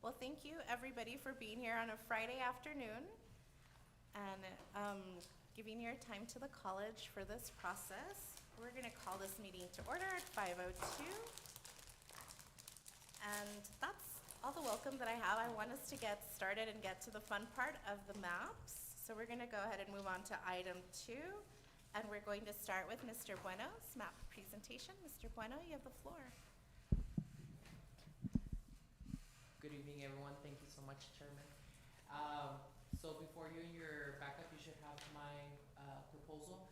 Well, thank you, everybody, for being here on a Friday afternoon and giving your time to the college for this process. We're going to call this meeting to order at 5:02. And that's all the welcome that I have. I want us to get started and get to the fun part of the maps. So we're going to go ahead and move on to item 2. And we're going to start with Mr. Bueno's map presentation. Mr. Bueno, you have the floor. Good evening, everyone. Thank you so much, Chairman. So before you in your backup, you should have my proposal.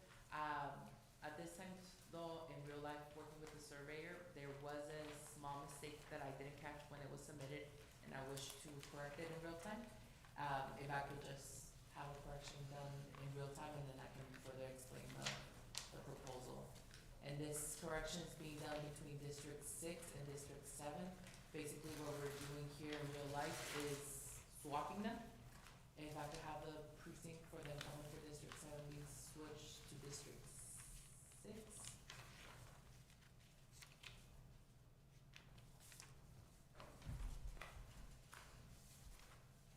At this time, though, in real life, working with the surveyor, there was a small mistake that I didn't catch when it was submitted, and I wish to correct it in real time. If I could just have a correction done in real time, and then I can further explain the proposal. And this correction is being done between District 6 and District 7. Basically what we're doing here in real life is swapping them. And if I could have the precinct for them coming for District 7, we switch to District 6.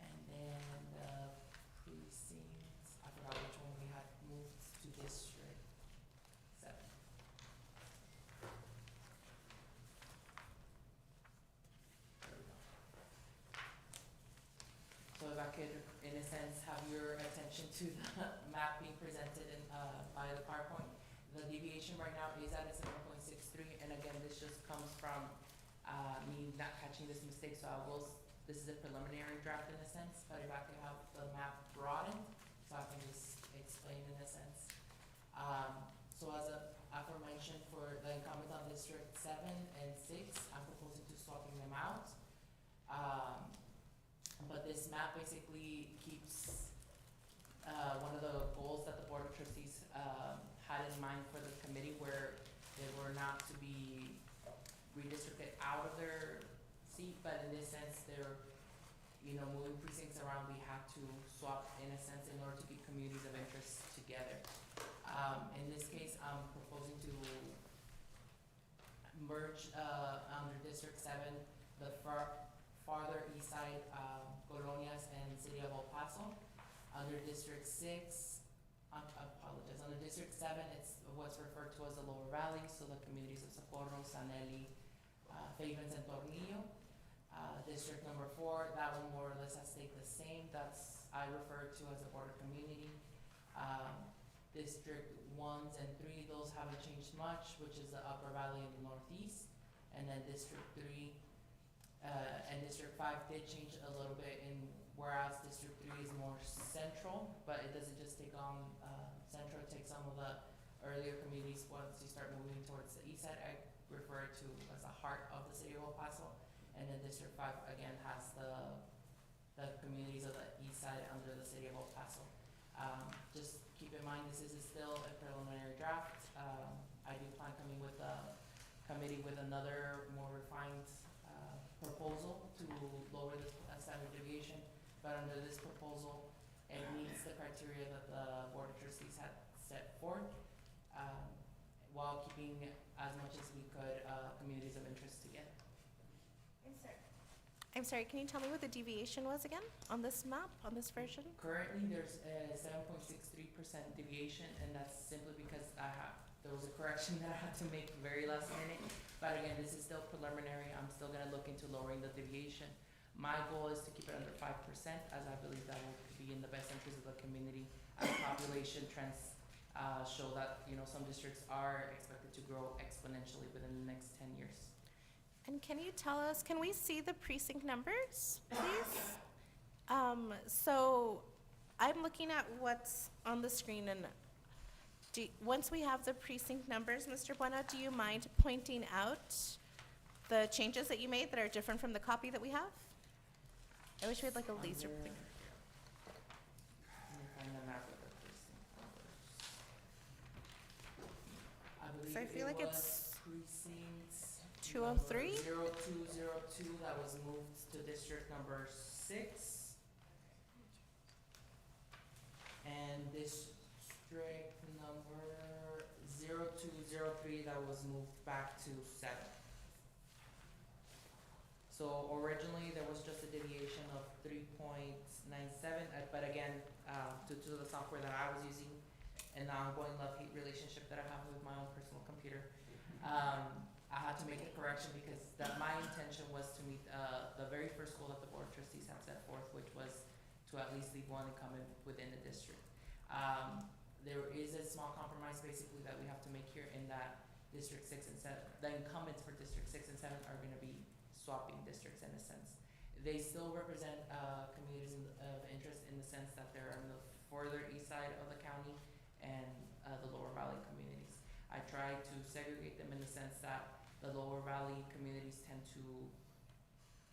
And then the precincts, I forgot which one we had moved to District 7. There we go. So if I could, in a sense, have your attention to the map being presented in, by the PowerPoint. The deviation right now is at a 7.63, and again, this just comes from me not catching this mistake, so this is a preliminary draft in a sense, but if I could have the map broadened, so I can just explain in a sense. So as a aforementioned for the incumbent on District 7 and 6, I'm proposing to swapping them out. But this map basically keeps one of the goals that the Board of Trustees had in mind for the committee, where they were not to be redistricted out of their seat, but in this sense, they're, moving precincts around, we had to swap in a sense in order to keep communities of interest together. In this case, I'm proposing to merge under District 7 the farther east side colonias and city of El Paso. Under District 6, I apologize, under District 7, it's what's referred to as the Lower Valley, so the communities of Socorro, Sanelli, Favens, and Tornillo. District number 4, that one more or less has stayed the same. That's, I refer to as a border community. District 1s and 3, those haven't changed much, which is the Upper Valley and the Northeast. And then District 3 and District 5 did change a little bit, whereas District 3 is more central, but it doesn't just take on central, it takes some of the earlier communities. Once you start moving towards the east side, I refer to as the heart of the city of El Paso. And then District 5 again has the communities of the east side under the city of El Paso. Just keep in mind, this is still a preliminary draft. I do plan coming with the committee with another more refined proposal to lower the standard deviation, but under this proposal, it meets the criteria that the Board of Trustees had set forth, while keeping as much as we could communities of interest together. I'm sorry, can you tell me what the deviation was again on this map, on this version? Currently, there's a 7.63% deviation, and that's simply because there was a correction that I had to make very last minute. But again, this is still preliminary. I'm still gonna look into lowering the deviation. My goal is to keep it under 5%, as I believe that will be in the best interest of the community. As population trends show that, some districts are expected to grow exponentially within the next 10 years. And can you tell us, can we see the precinct numbers, please? So I'm looking at what's on the screen, and once we have the precinct numbers, Mr. Bueno, do you mind pointing out the changes that you made that are different from the copy that we have? I wish we had like a laser pointer. Let me find the map with the precinct numbers. I believe So I feel it like was it's precinct 203? 0202 that was moved to district number 6. And district number 0203 that was moved back to 7. So So originally, there was just a deviation of 3.97, but again, due to the software that I was using and the ongoing love-hate relationship that I have with my own personal computer, I had to make a correction because my intention was to meet the very first goal that the Board of Trustees had set forth, which was to at least leave one incumbent within the district. There is a small compromise basically that we have to make here in that District 6 and 7, the incumbents for District 6 and 7 are going to be swapping districts in a sense. They still represent communities of interest in the sense that they're on the further east side of the county and the Lower Valley communities. I try to segregate them in the sense that the Lower Valley communities tend to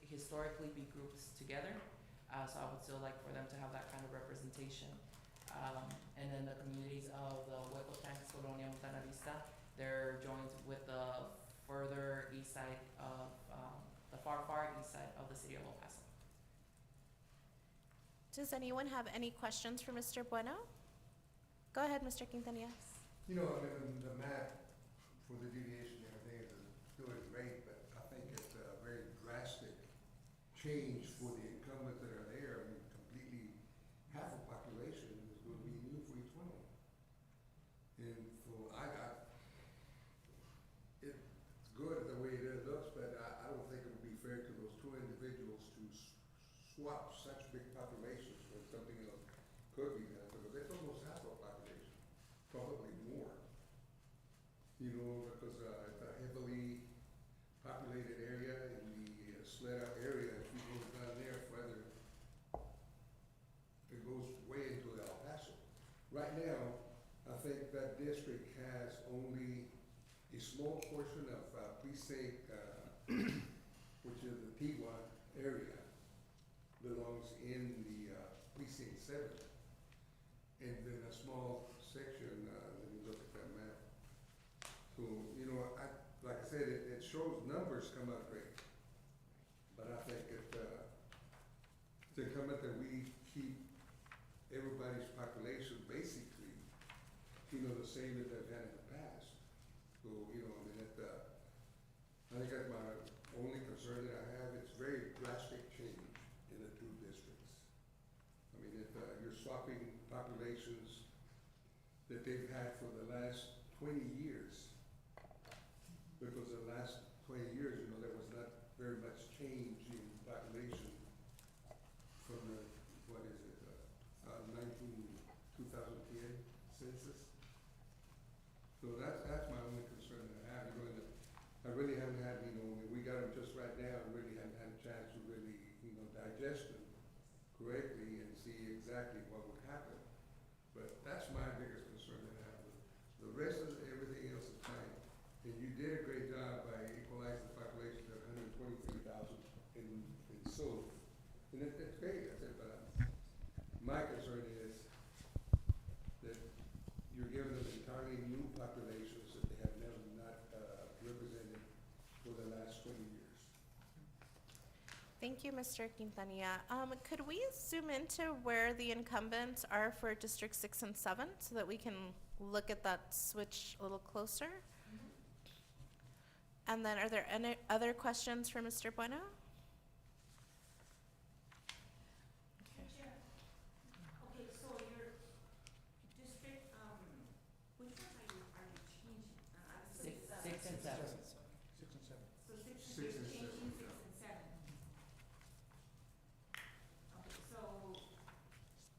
historically be grouped together. So I would still like for them to have that kind of representation. And then the communities of the Huecotanks, Colonia, Montana Vista, they're joined with the further east side of, the far east side of the city of El Paso. Does anyone have any questions for Mr. Bueno? Go ahead, Mr. Quintanilla. You know, I mean, the map for the deviation and everything is doing great, but I think it's a very drastic change for the incumbents that are there. I mean, completely half the population is going to be new for each one of them. And so it's good the way it looks, but I don't think it would be fair to those two individuals to swap such big populations when something else could be done, because it's almost half the population, probably more. You know, because it's a heavily populated area in the Sled area. If you go down there further, it goes way into El Paso. Right now, I think that district has only a small portion of precinct, which is the Tigua area, belongs in the precinct 7. And then a small section, let me look at that map. So, you know, like I said, it shows numbers come out great. But I think it's incumbent that we keep everybody's population basically, you know, the same as they've had in the past. So, you know, I mean, I think that's my only concern that I have. It's very drastic change in the two districts. I mean, you're swapping populations that they've had for the last 20 years. Because the last 20 years, you know, there was not very much change in population from the, 2010 census. So that's my only concern that I have. You know, I really haven't had, you know, we got them just right now, I really haven't had a chance to really, you know, digest them correctly and see exactly what would happen. But that's my biggest concern that I have. The rest of everything else is fine. And you did a great job by equalizing the population to 123,000 in so, and it's great, I said, but my concern is that you're giving them entirely new populations that they have never not represented for the last 20 years. Thank you, Mr. Quintanilla. Could we zoom into where the incumbents are for District 6 and 7 so that we can look at that switch a little closer? And then are there any other questions for Mr. Bueno? Chair, okay, so your district, which ones are you changing? Six and seven. 6 and 7. So six, Six you're and changing seven, 6 and 7. Okay, so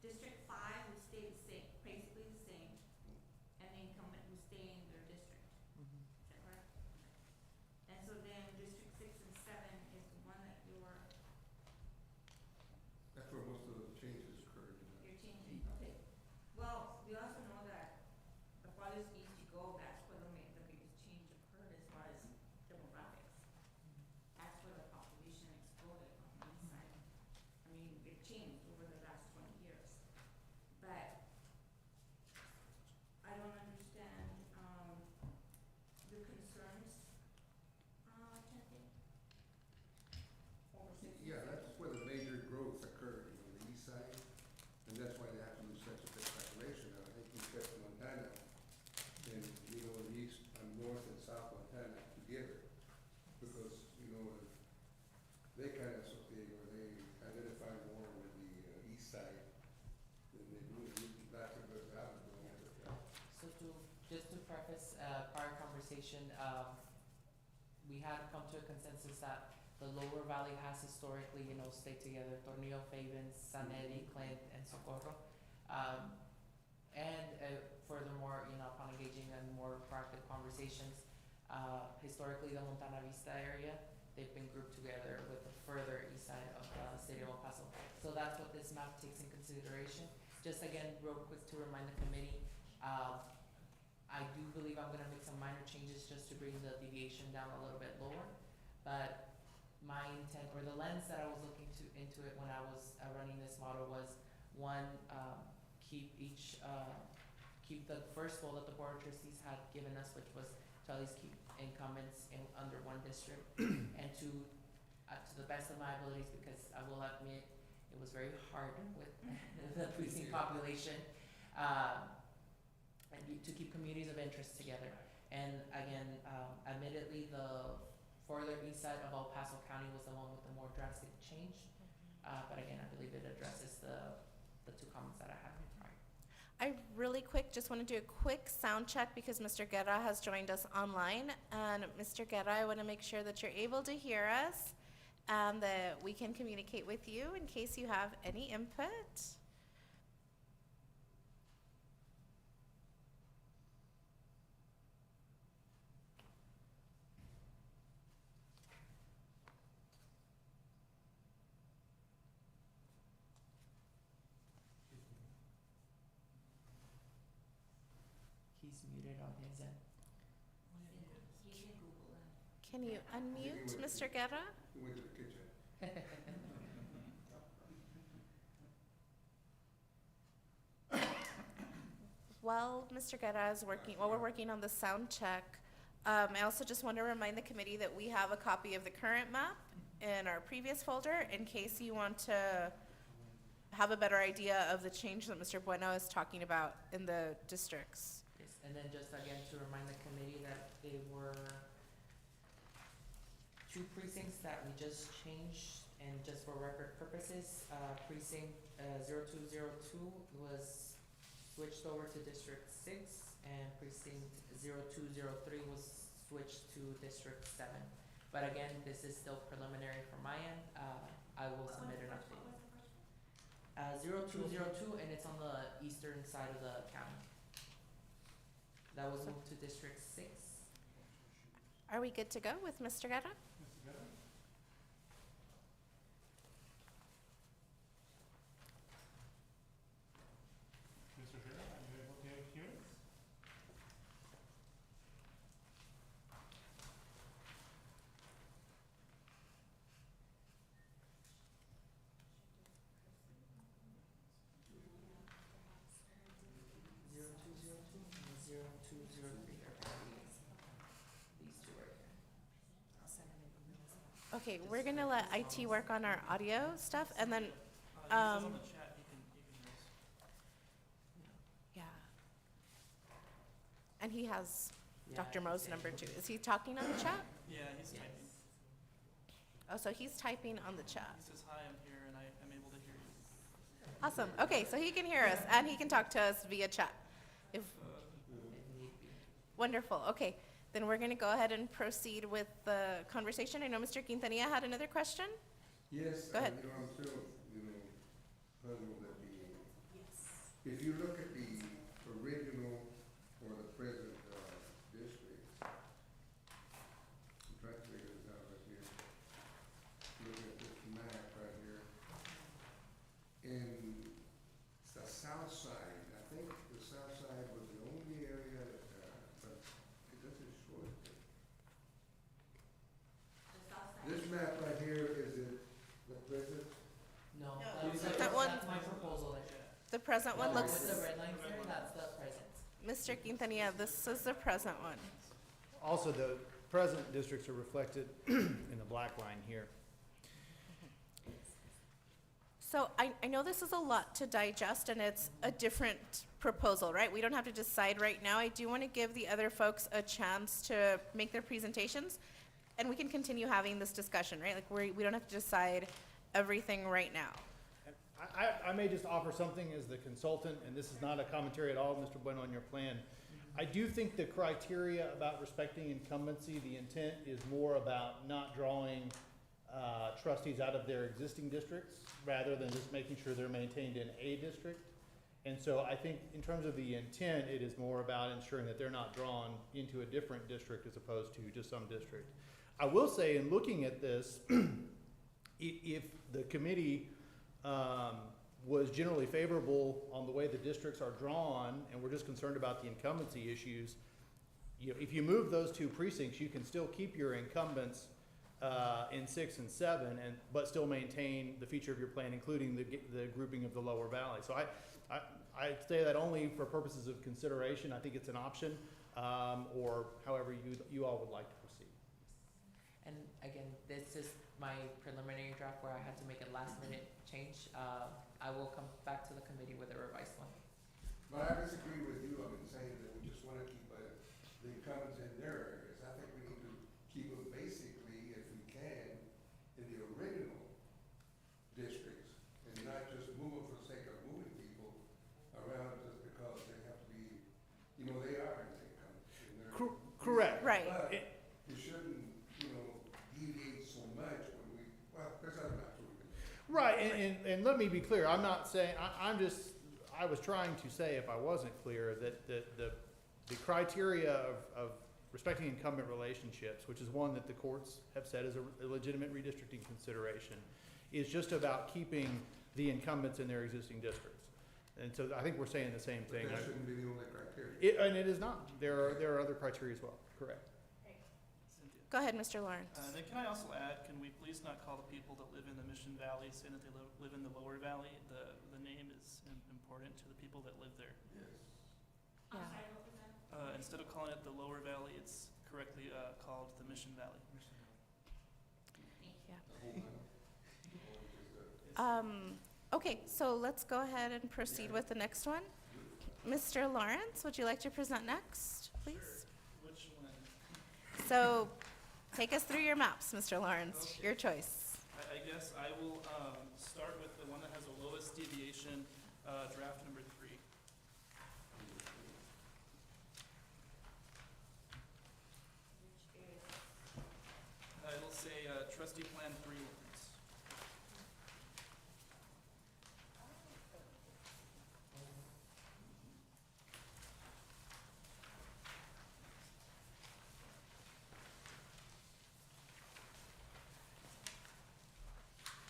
District 5 will stay the same, basically the same, and the incumbent will stay in their district. Is that correct? And so then District 6 and 7 is the one conversation, we had come to a consensus that the lower valley has historically, stayed together, Tornillo, Favens, San Eddie, Clint, and Socorro. Furthermore, upon engaging in more proactive conversations, historically the Montana Vista area, they've been grouped together with the further east side of the city of El Paso. So that's what this map takes in consideration. Just again, real quick to remind the committee, I do believe I'm gonna make some minor changes just to bring the deviation down a little bit lower. But my intent, or the lens that I was looking into it when I was running this model was, one, keep the first goal that the board of trustees had given us, which was to at least keep incumbents under one district, and to the best of my abilities, because I will admit, it was very hard with the precinct population, and to keep communities of interest together. And again, admittedly, the further east side of El Paso County was the one with the more drastic change. But again, I believe it addresses the two comments that I had prior. I really quick just want to do a quick sound check because Mr. Guerra has joined us online. And Mr. Guerra, I want to make sure that you're able to hear us and that we can communicate with you in case you have any input. He's muted on his end. He can Google it. Can you unmute Mr. Guerra? He went to the kitchen. While Mr. Guerra is working, while we're working on the sound check, I also just want to remind the committee that we have a copy of the current map in our previous folder in case you want to have a better idea of the change that Mr. Bueno is talking about in the districts. Yes, and then just again to remind the committee that they were two precincts that we just changed, and just for record purposes, precinct 0202 was switched over to District 6, and precinct 0203 was switched to District 7. But again, this is still preliminary from my end. I will submit an update. 0202, and it's on the eastern side of the county. That was moved to District 6. Are we good to go with Mr. Guerra? Mr. Guerra, are you able to hear us? Zero two zero two and 0203 are probably these two right here. Okay, we're gonna let IT work on our audio stuff and then, He says on um, the chat, he can hear us. yeah. And he has Yeah, Dr. Mo's he's number able too. to- Is he talking on the chat? Yeah, he's Yes. typing. Oh, so he's typing on the chat. He says, hi, I'm here, and I am able to hear you. Awesome. Okay, so he can hear us and he can talk to us via chat. If, If need be. wonderful. Okay, then we're gonna go ahead and proceed with the conversation. I know Mr. Quintanilla had another question. Yes, Go ahead. I'm still, puzzled that if you look at the original or the present, district, I'm trying to figure this out right here. Looking at this map right here. In the south side, I think the south side was the only area that, but it doesn't show it. The south side. This map right here, is it the present? No, No. that's, That one- that's my proposal there. The present one The looks, With the red lines there, that's the present. Mr. Quintanilla, this is the present one. Also, the present districts are reflected in the black line here. So I know this is a lot to digest and it's a different proposal, right? We don't have to decide right now. I do want to give the other folks a chance to make their presentations and we can continue having this discussion, right? Like we don't have to decide everything right now. And I may just offer something as the consultant, and this is not a commentary at all, Mr. Bueno, on your plan. I do think the criteria about respecting incumbency, the intent is more about not drawing trustees out of their existing districts rather than just making sure they're maintained in a district. And so I think in terms of the intent, it is more about ensuring that they're not drawn into a different district as opposed to just some district. I will say, in looking at this, if the committee was generally favorable on the way the districts are drawn, and we're just concerned about the incumbency issues, if you move those two precincts, you can still keep your incumbents in 6 and 7, but still maintain the feature of your plan, including the grouping of the lower valley. So I say that only for purposes of consideration. I think it's an option, or however you all would like to proceed. And again, this is my preliminary draft where I had to make a last minute change. I will come back to the committee with a revised one. But I disagree with you on saying that we just wanna keep the incumbents in their areas. I think we need to keep them basically, if we can, in the original districts, and not just move them for the sake of moving people around just because they have to be, they are in the incumbents in their. Correct. Right. But you shouldn't, deviate so much when there's other maps we can. Right, and let me be clear, I'm not saying, I was trying to say, if I wasn't clear, that the criteria of respecting incumbent relationships, which is one that the courts have said is a legitimate redistricting consideration, is just about keeping the incumbents in their existing districts. And so I think we're saying the same thing. But that shouldn't be the only criteria. And it is not. There are other criteria as well, correct. Cynthia. Go ahead, Mr. Lawrence. Then can I also add, can we please not call the people that live in the Mission Valley saying that they live in the lower valley? The name is important to the people that live there. Yes. Yeah. I'm sorry, what was that? Instead of calling it the lower valley, it's correctly called the Mission Valley. Yeah. The whole map. Or just Okay, so let's go ahead and proceed with the next one. Mr. Lawrence, would you like to present next, please? Which one? So, take us through your maps, Mr. Lawrence, Okay. your choice. I guess I will start with the one that has the lowest deviation, draft number 3. Which is, It'll say trustee plan 3 Lawrence.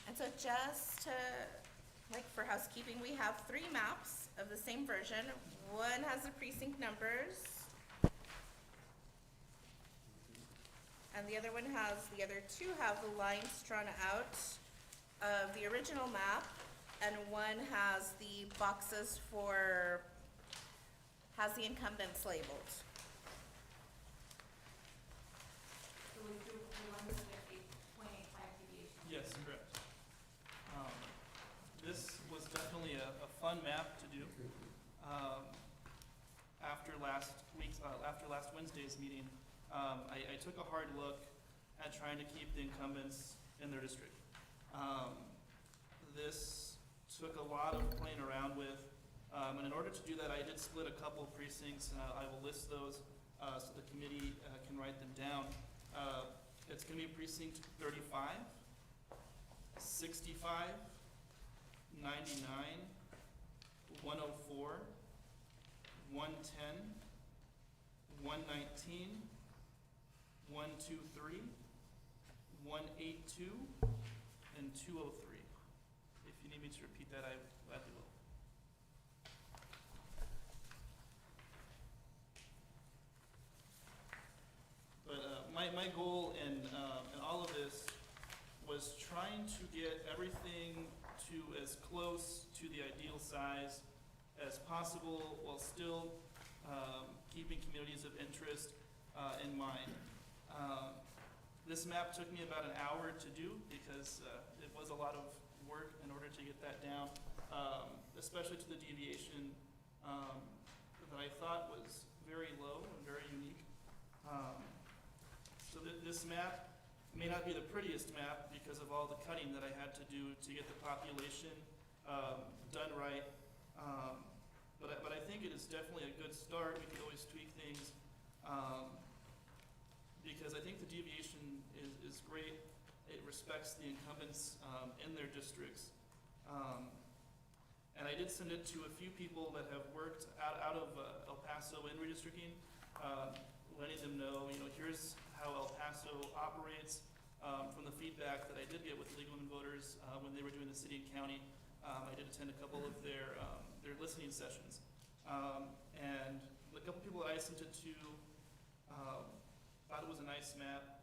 And so just to, for housekeeping, we have 3 maps of the same version. One has the precinct numbers. And the other two have the lines drawn out of the original map. And one has the boxes has the incumbents labeled. so we do the one with the 8.85 deviation. Yes, correct. This was definitely a fun map to do. After last Wednesday's meeting, I took a hard look at trying to keep the incumbents in their district. This took a lot of playing around with, and in order to do that, I did split a couple precincts, and I will list those so the committee can write them down. It's going to be precinct 35, 65, 99, 104, 110, 119, 123, 182, and 203. If you need me to repeat that, I gladly will. But my goal in all of this was trying to get everything to as close to the ideal size as possible while still keeping communities of interest in mind. This map took me about an hour to do because it was a lot of work in order to get that down, especially to the deviation that I thought was very low and very unique. So this map may not be the prettiest map because of all the cutting that I had to do to get the population done right. but I think it is definitely a good start. We could always tweak things, because I think the deviation is great. It respects the incumbents in their districts. And I did send it to a few people that have worked out of El Paso in redistricting, letting them know, here's how El Paso operates. From the feedback that I did get with League of Women Voters when they were doing the city and county, I did attend a couple of their listening sessions. And the couple people that I sent it to thought it was a nice map.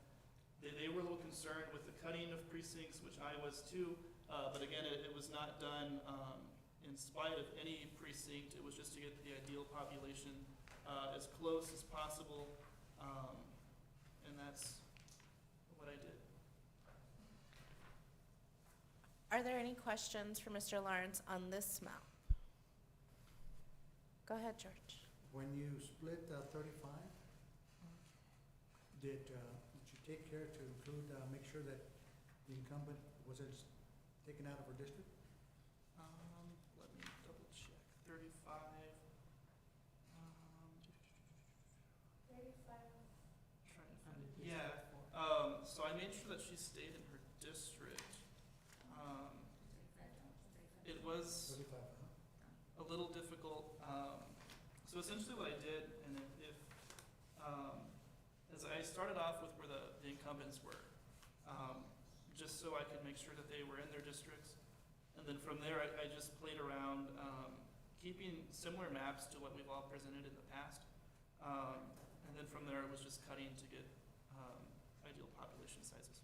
They were a little concerned with the cutting of precincts, which I was too, but again, it was not done in spite of any precinct. It was just to get the ideal population as close as possible, and that's what I did. Are there any questions for Mr. Lawrence on this map? Go ahead, George. When you split 35, did you take care to include, make sure that the incumbent wasn't taken out of her district? Let me double check. 35. Trying to find it. Yeah. So I made sure that she stayed in her district. It was 35, a little difficult. So essentially what I did, and if as I started off with where the incumbents were, just so I could make sure that they were in their districts. And then from there, I just played around, keeping similar maps to what we've all presented in the past. And then from there, it was just cutting to get ideal population sizes.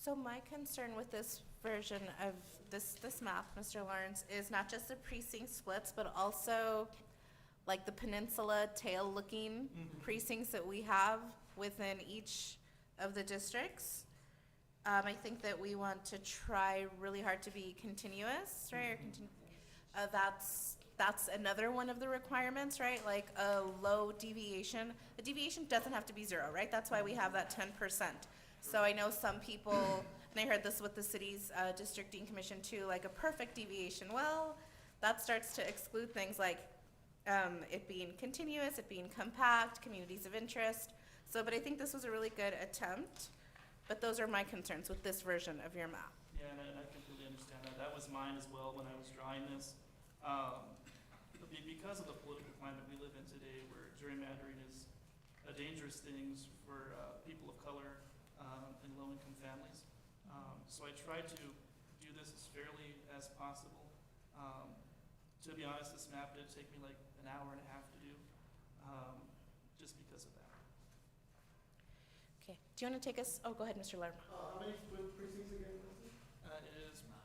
So my concern with this version of this map, Mr. Lawrence, is not just the precinct splits, but also like the peninsula tail-looking precincts that we have within each of the districts. I think that we want to try really hard to be continuous, right? Or that's another one of the requirements, right? Like a low deviation. A deviation doesn't have to be 0, right? That's why we have that 10%. So I know some people, and I heard this with the city's districting commission too, like a perfect deviation. Well, that starts to exclude things like it being continuous, it being compact, communities of interest. So, but I think this was a really good attempt. But those are my concerns with this version of your map. Yeah, and I completely understand that. That was mine as well when I was drawing this. Because of the political climate we live in today, where gerrymandering is a dangerous thing for people of color and low-income families. So I tried to do this as fairly as possible. To be honest, this map did take me like an hour and a half to do, just because of that. Okay, do you want to take us, oh, go ahead, Mr. Lerma. How many split precincts again, Leslie? It is 9.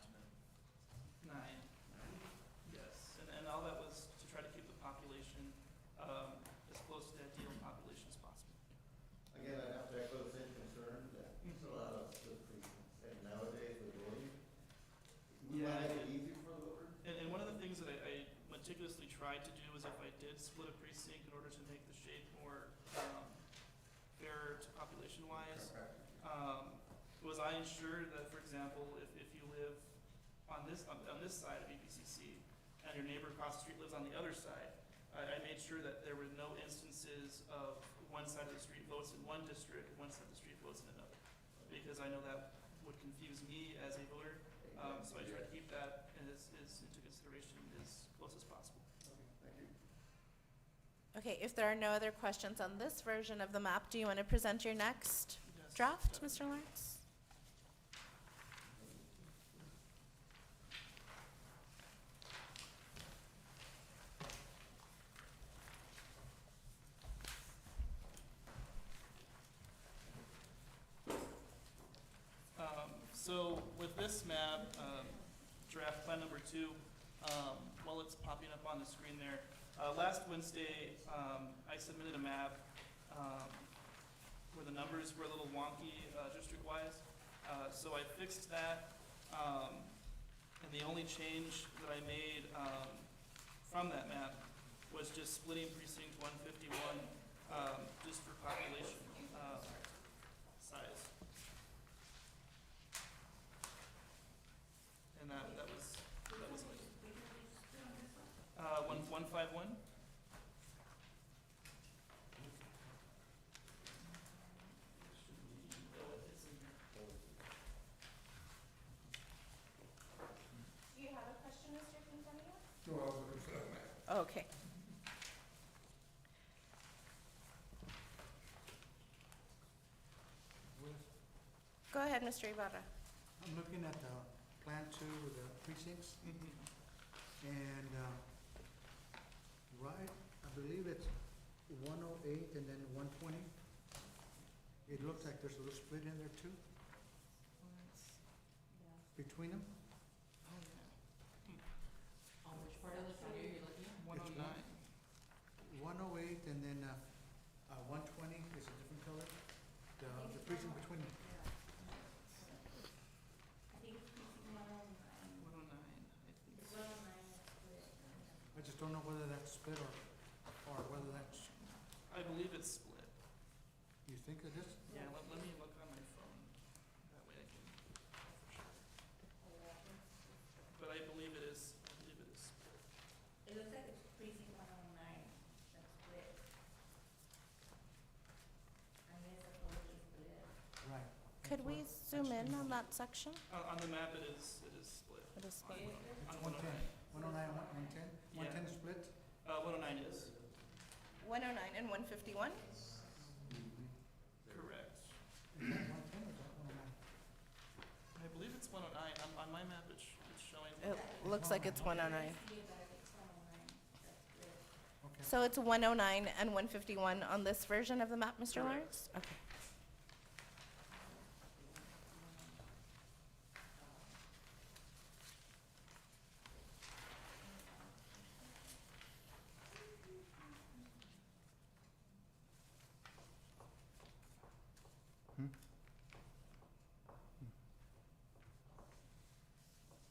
Yes, and all that was to try to keep the population as close to the ideal population as possible. Again, I have to echo the same concern that there's a lot of split precincts, and nowadays with voting, we Yeah, might make it easy for the voter. And one of the things that I meticulously tried to do is if I did split a precinct in order to make the shape more fair to population-wise, was I ensured that, for example, if you live on this side of EPCC and your neighbor across the street lives on the other side, I made sure that there were no instances of one side of the street votes in one district, one side of the street votes in another, because I know that would confuse me as a voter. So I tried to keep that as into consideration as close as possible. Thank you. Okay, if there are no other questions on this version of the map, do you want to present your next Yes, draft, definitely. Mr. Lawrence? So with this map, draft plan number 2, while it's popping up on the screen there, last Wednesday, I submitted a map where the numbers were a little wonky district-wise. So I fixed that, and the only change that I made from that map was just splitting precinct 151 just for population size. And that was like, We can split on this one? 151? Do you have a question, Mr. Quintanilla? No, I was looking for that map. Okay. Go ahead, Mr. Ibarra. I'm looking at the plan two with the precincts, and, right, I believe it's 108 and then 120. It looks like there's a little split in there too, between them. Oh, yeah. On which part of the county are you looking at? 109. 108 and then, 120 is a different color. The precinct between them. I think it's precinct 109. 109, I think. It's 109 that's split. I just don't know whether that's split or whether that's, I believe it's split. you think it is? Yeah, let me look on my phone. That way I can, for sure. But I believe it is split. It looks like it's precinct 109 that's split. And it's supposedly split. Right. Could we zoom in on that section? On the map, it is split. It is split. On It's 110, 109, 110, Yeah. 110 split? 109 is, 109 and 151? correct. Is that 110 or is that 109? I believe it's 109. On my map, it's showing. It looks like it's 109. See it, but it's 109 that's split. Okay. So it's 109 and 151 on this version of the map, Mr. Correct. Lawrence? Okay.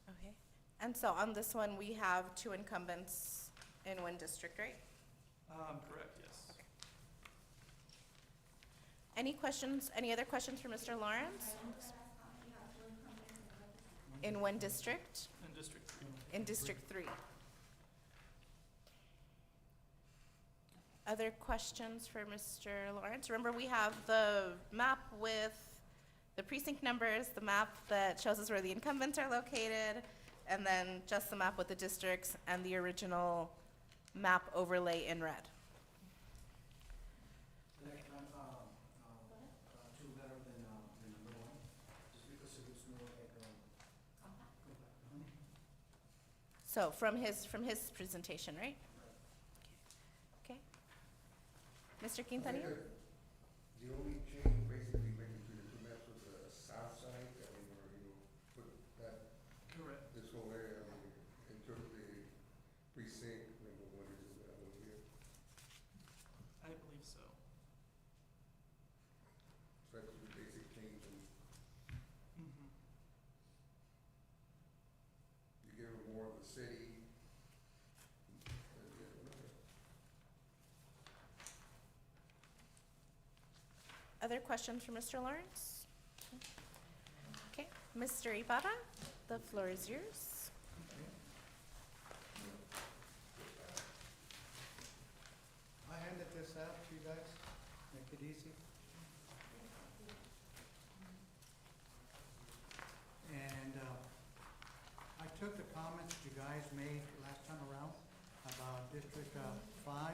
Okay. And so on this one, we have 2 incumbents in 1 district, right? Correct, yes. Any questions, any other questions for Mr. Lawrence? In 1 district? In District 3. In District 3. Other questions for Mr. Lawrence? Remember, we have the map with the precinct numbers, the map that shows us where the incumbents are located, and then just the map with the districts and the original map overlay in red. Two better than number one, just because it looks more like, So from his presentation, right? Okay. Mr. I think Quintanilla? that the only change basically made between the two maps was the south side, I mean, where, put that, Correct. this whole area, I mean, in terms of the precinct, number one is that one here. I believe so. So that's the basic change, and Mm-hmm. you give her more of the city. Other questions for Mr. Lawrence? Okay, Mr. Ibarra, the floor is yours. I handed this out to you guys, make it easy. And, I took the comments you guys made last time around about District, 5,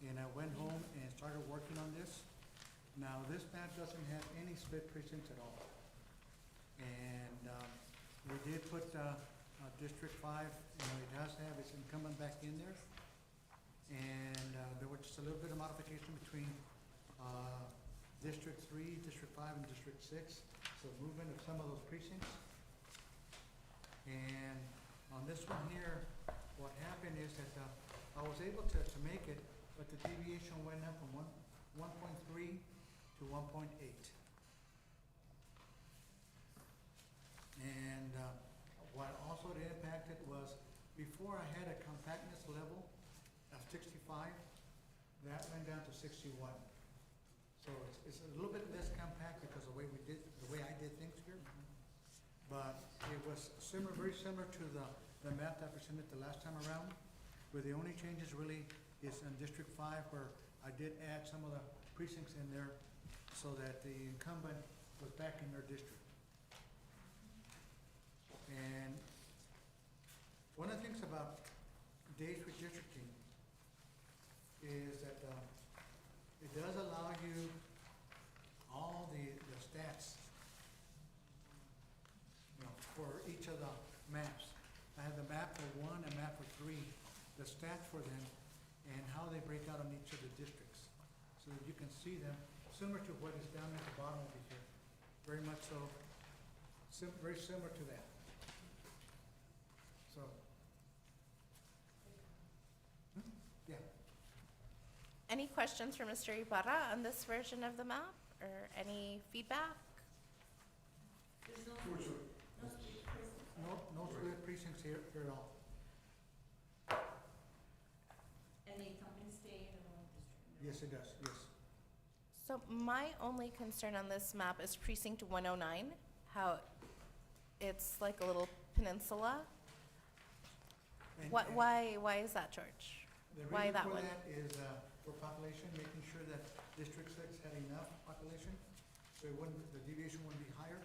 and I went home and started working on this. Now, this map doesn't have any split precincts at all. And, we did put, District 5, it does have its incumbent back in there. And, there was just a little bit of modification between, District 3, District 5, and District 6. So movement of some of those precincts. And on this one here, what happened is that, I was able to make it, but the deviation went up from 1.3 to 1.8. And, what also it impacted was, before I had a compactness level of 65, that went down to 61. So it's a little bit less compact because the way I did things here. but it was similar, very similar to the map that presented the last time around, where the only changes really is in District 5, where I did add some of the precincts in there so that the incumbent was back in their district. And one of the things about days redistricting is that it does allow you all the stats, you know, for each of the maps. I have the map for 1 and map for 3, the stats for them, and how they break out on each of the districts, so that you can see them, similar to what is down at the bottom over here. Very much so, very similar to that. So, yeah. Any questions for Mr. Ibarra on this version of the map, or any feedback? There's no, Sure, sure. no split precincts, No split precincts here at all. and the incumbents stay in the one district. Yes, it does, yes. So my only concern on this map is precinct 109, how it's like a little peninsula. And- What, and why is that, George? The why reason that for one? that is for population, making sure that District 6 had enough population, so it wouldn't, the deviation wouldn't be higher.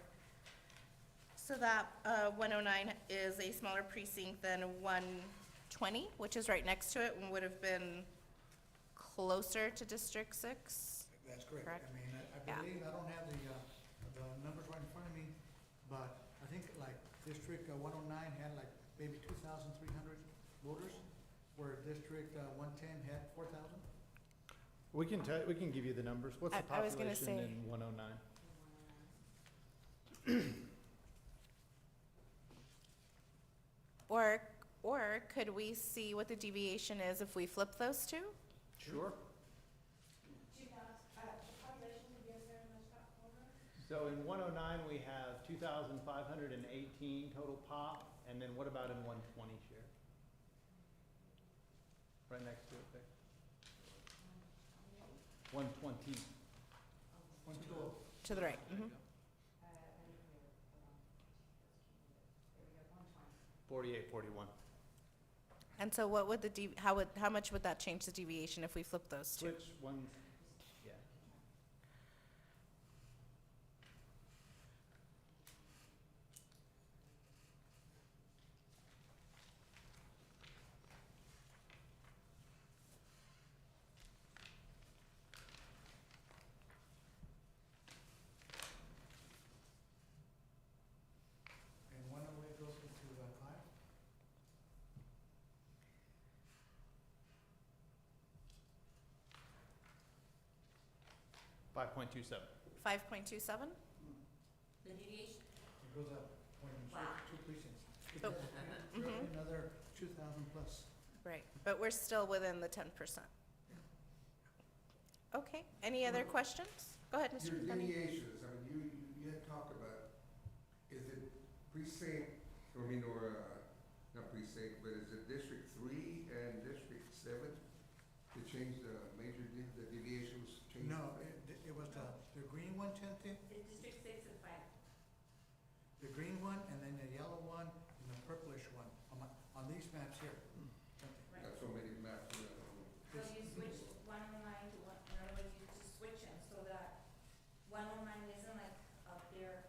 So that 109 is a smaller precinct than 120, which is right next to it, and would have been closer to District 6. That's correct. Correct? I mean, I Yeah. believe, I don't have the numbers right in front of me, but I think like District 109 had like maybe 2,300 voters, where District 110 had 4,000. We can give you the numbers. What's the I was gonna population say- in 109? Or could we see what the deviation is if we flip those two? Sure. Population would be very much over. So in 109, we have 2,518 total pop, and then what about in 120, Share? Right next to it there. 120. 112. To the right. Mhm. 48, 41. And so what would how much would that change the deviation if we flip those two? Which ones? Yeah. And one away goes into 5. 5.27. 5.27? The deviation, It goes up when you Wow. switch 2 precincts. Oh, You're mhm. adding another 2,000 plus. Right, but we're still within the 10%. Okay, any other questions? Go ahead, Mr. Your Dunning. delineations, I mean, you had talked about, is it precinct, not precinct, but is it District 3 and District 7? To change the the deviation was changed? No, it was the green one, Chente, it's District 6 and 5. the green one, and then the yellow one, and the purplish one, on these maps here. Chente. Right. Got so many maps. So you switch 109 to one, in other words, you just switch them so that 109 isn't like up there,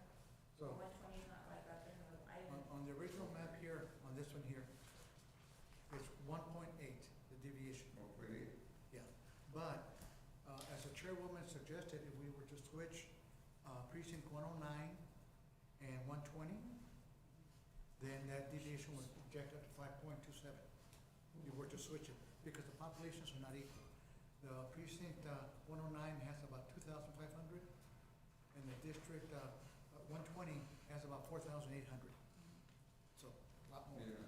So, 120 is not like up there, no, I didn't. on the original map here, on this one here, it's 1.8, the deviation. Oh, really? Yeah, but, as the chairwoman suggested, if we were to switch, precinct 109 and 120, then that deviation would project up to 5.27. If you were to switch it, because the populations are not equal. The precinct, 109 has about 2,500, and the district, 120 has about 4,800. So, a lot more. Yeah.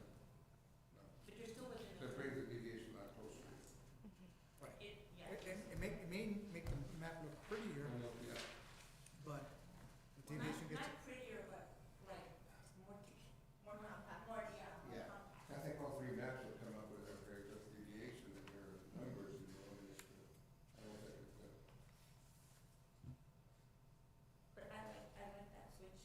But you're still within That the. brings the deviation a lot closer. Right. Yeah. It may make the map look prettier, Yeah. but the deviation gets. Not prettier, but like more compact, more, yeah, more Yeah. compact. I think all 3 maps will come up with a very just deviation in their numbers, and I don't think it's, But I like that switch.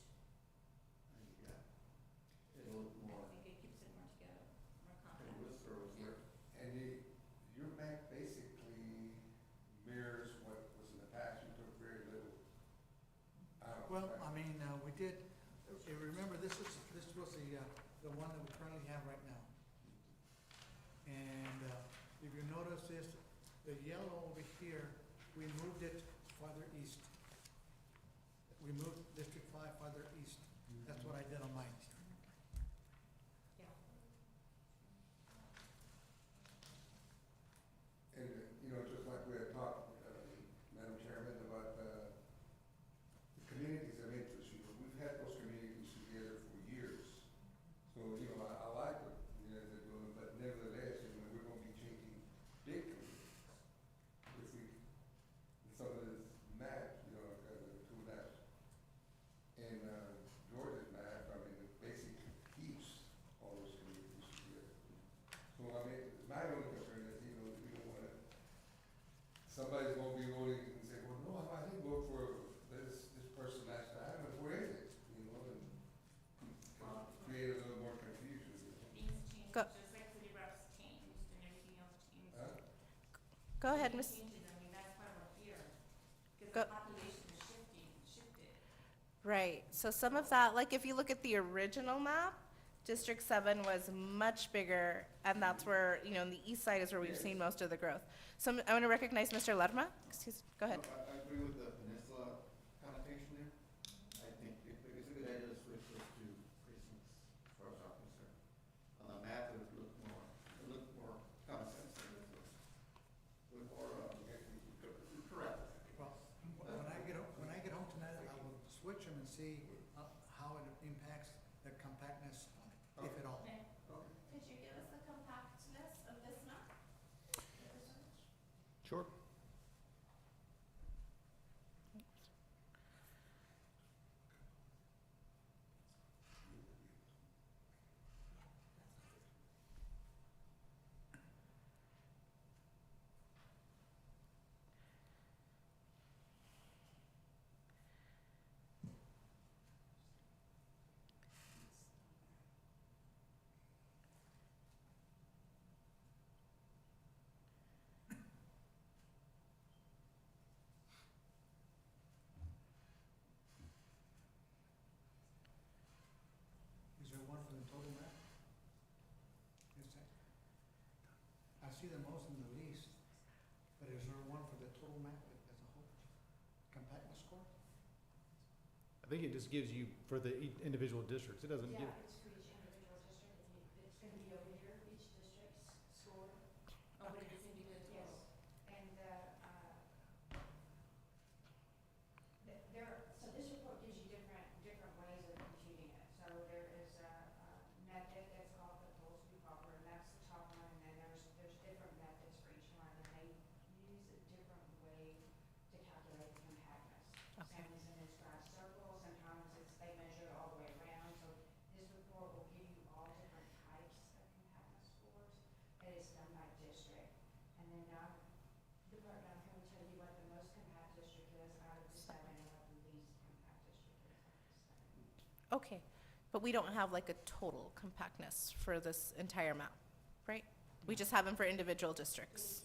was the one that we currently have right now. And, if you notice this, the yellow over here, we moved it farther east. We moved District 5 farther east. That's what I did on mine. Yeah. And, you know, just like we had talked, Madam Chairman, about the communities of interest, you know, we've had those communities together for years. So, you know, I like what, you know, they're doing, but nevertheless, you know, we're gonna be changing big communities. If we, some of this map, you know, the two maps, and, Georgia's map, I mean, it basically keeps all those communities together. So, I mean, my only concern is, you know, we don't wanna, somebody's gonna be voting and say, well, no, I didn't vote for this person last time, and where is it? You know, and create a little more confusion, you know. Things change, Go- just like city reps changed and everything else changed. Huh? Go ahead, Things Ms. changes, I mean, that's why we're here, because Go- the population is shifted. Right, so some of that, like if you look at the original map, District 7 was much bigger, and that's where, you know, on the east side is where we've seen most of the growth. So I want to recognize Mr. Lerma. Excuse, go ahead. No, I agree with the peninsula connotation there. I think it's a good idea to switch those two precincts as far as I'm concerned. On the map, it would look more common sense. With more, correct. Well, when I get home tonight, I will switch them and see how it impacts the compactness on it, if at all. Okay. Could you give us the compactness of this map? Sure. Is there one for the total map? Is that, I see the most in the least, but is there one for the total map as a whole? Compactness score? I think it just gives you, for the individual districts, it doesn't give, it's for each individual district, it's gonna be over here, each district's score. Oh, but it's individual. Yes, and so this report gives you different ways of computing it. So there is a method that's called the totals to be proper, and that's the top one, and then there's different methods for each one, and they use a different way to calculate the compactness. Okay. Some is in this circle, sometimes they measure it all the way around, so this report will give you all different types of compactness scores, and it's done by district. And then the part down here will tell you what the most compact district is out of the 7, and what the least compact district is out of the 7. Okay, but we don't have like a total compactness for this entire map, right? We just have them for individual districts.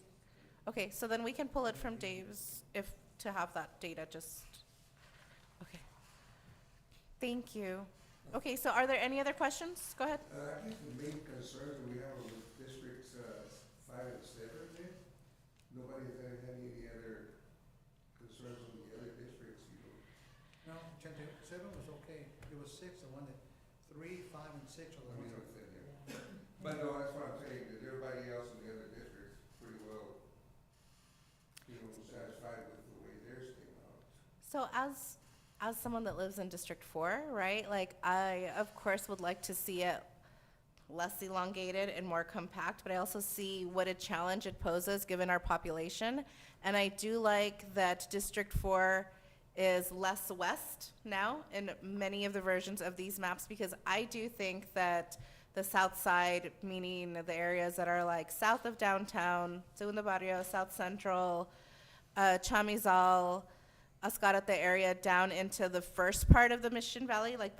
Okay, so then we can pull it from Dave's to have that data just, okay. Thank you. Okay, so are there any other questions? Go ahead. I guess the main concern that we have with districts, 5 and 7 there, nobody's had any other concerns on the other districts, you know? No, Chente, 7 was okay. It was 6, the one that 3, 5, and 6 are the I mean, ones. I'm saying, yeah. But no, that's what I'm saying, that everybody else in the other districts pretty well, you know, satisfied with the way theirs came out. So as someone that lives in District 4, right, like I, of course, would like to see it less elongated and more compact, but I also see what a challenge it poses given our population. And I do like that District 4 is less west now in many of the versions of these maps, because I do think that the south side, meaning the areas that are like south of downtown, Segundo Barrio, South Central, Chamizal, Ascarate area down into the first part of the Mission Valley, like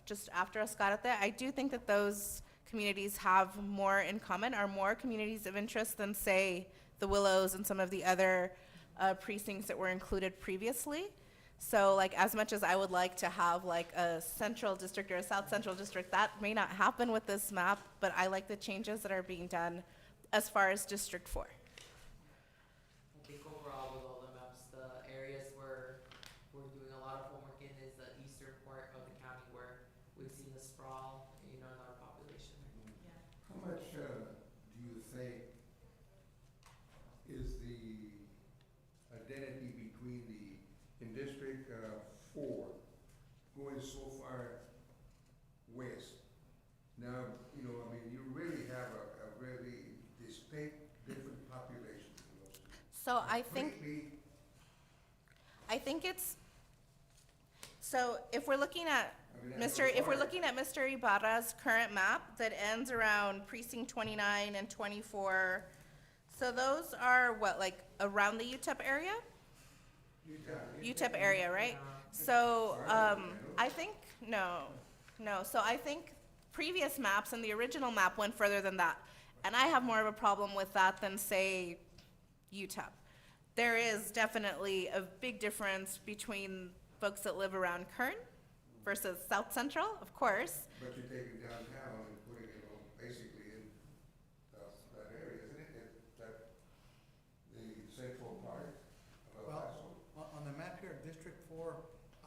just after Ascarate, I do think that those communities have more in common, are more communities of interest than, say, the Willows and some of the other precincts that were included previously. So like as much as I would like to have like a central district or a south central district, that may not happen with this map, but I like the changes that are being done as far as District 4. I think overall with all the maps, the areas where we're doing a lot of homework in is the eastern part of the county where we've seen the sprawl, you know, in our population. Yeah. How much, do you think is the identity between in District, 4, going so far west? Now, you know, I mean, you really have a really distinct, different population in those two. So I think Completely, it's, so if we're looking at I mean, that's if we're hard. looking at Mr. Ibarra's current map that ends around precinct 29 and 24, so those are what, like around the UTEP area? UTEP area, right? So, I think, no, so I think previous maps and the original map went further than that. And I have more of a problem with that than, say, UTEP. There is definitely a big difference between folks that live around Kern versus South Central, of course. But you're taking downtown and putting it on, basically in, that area, isn't it? That, the central part of El Well, Paso? on the map here, District 4,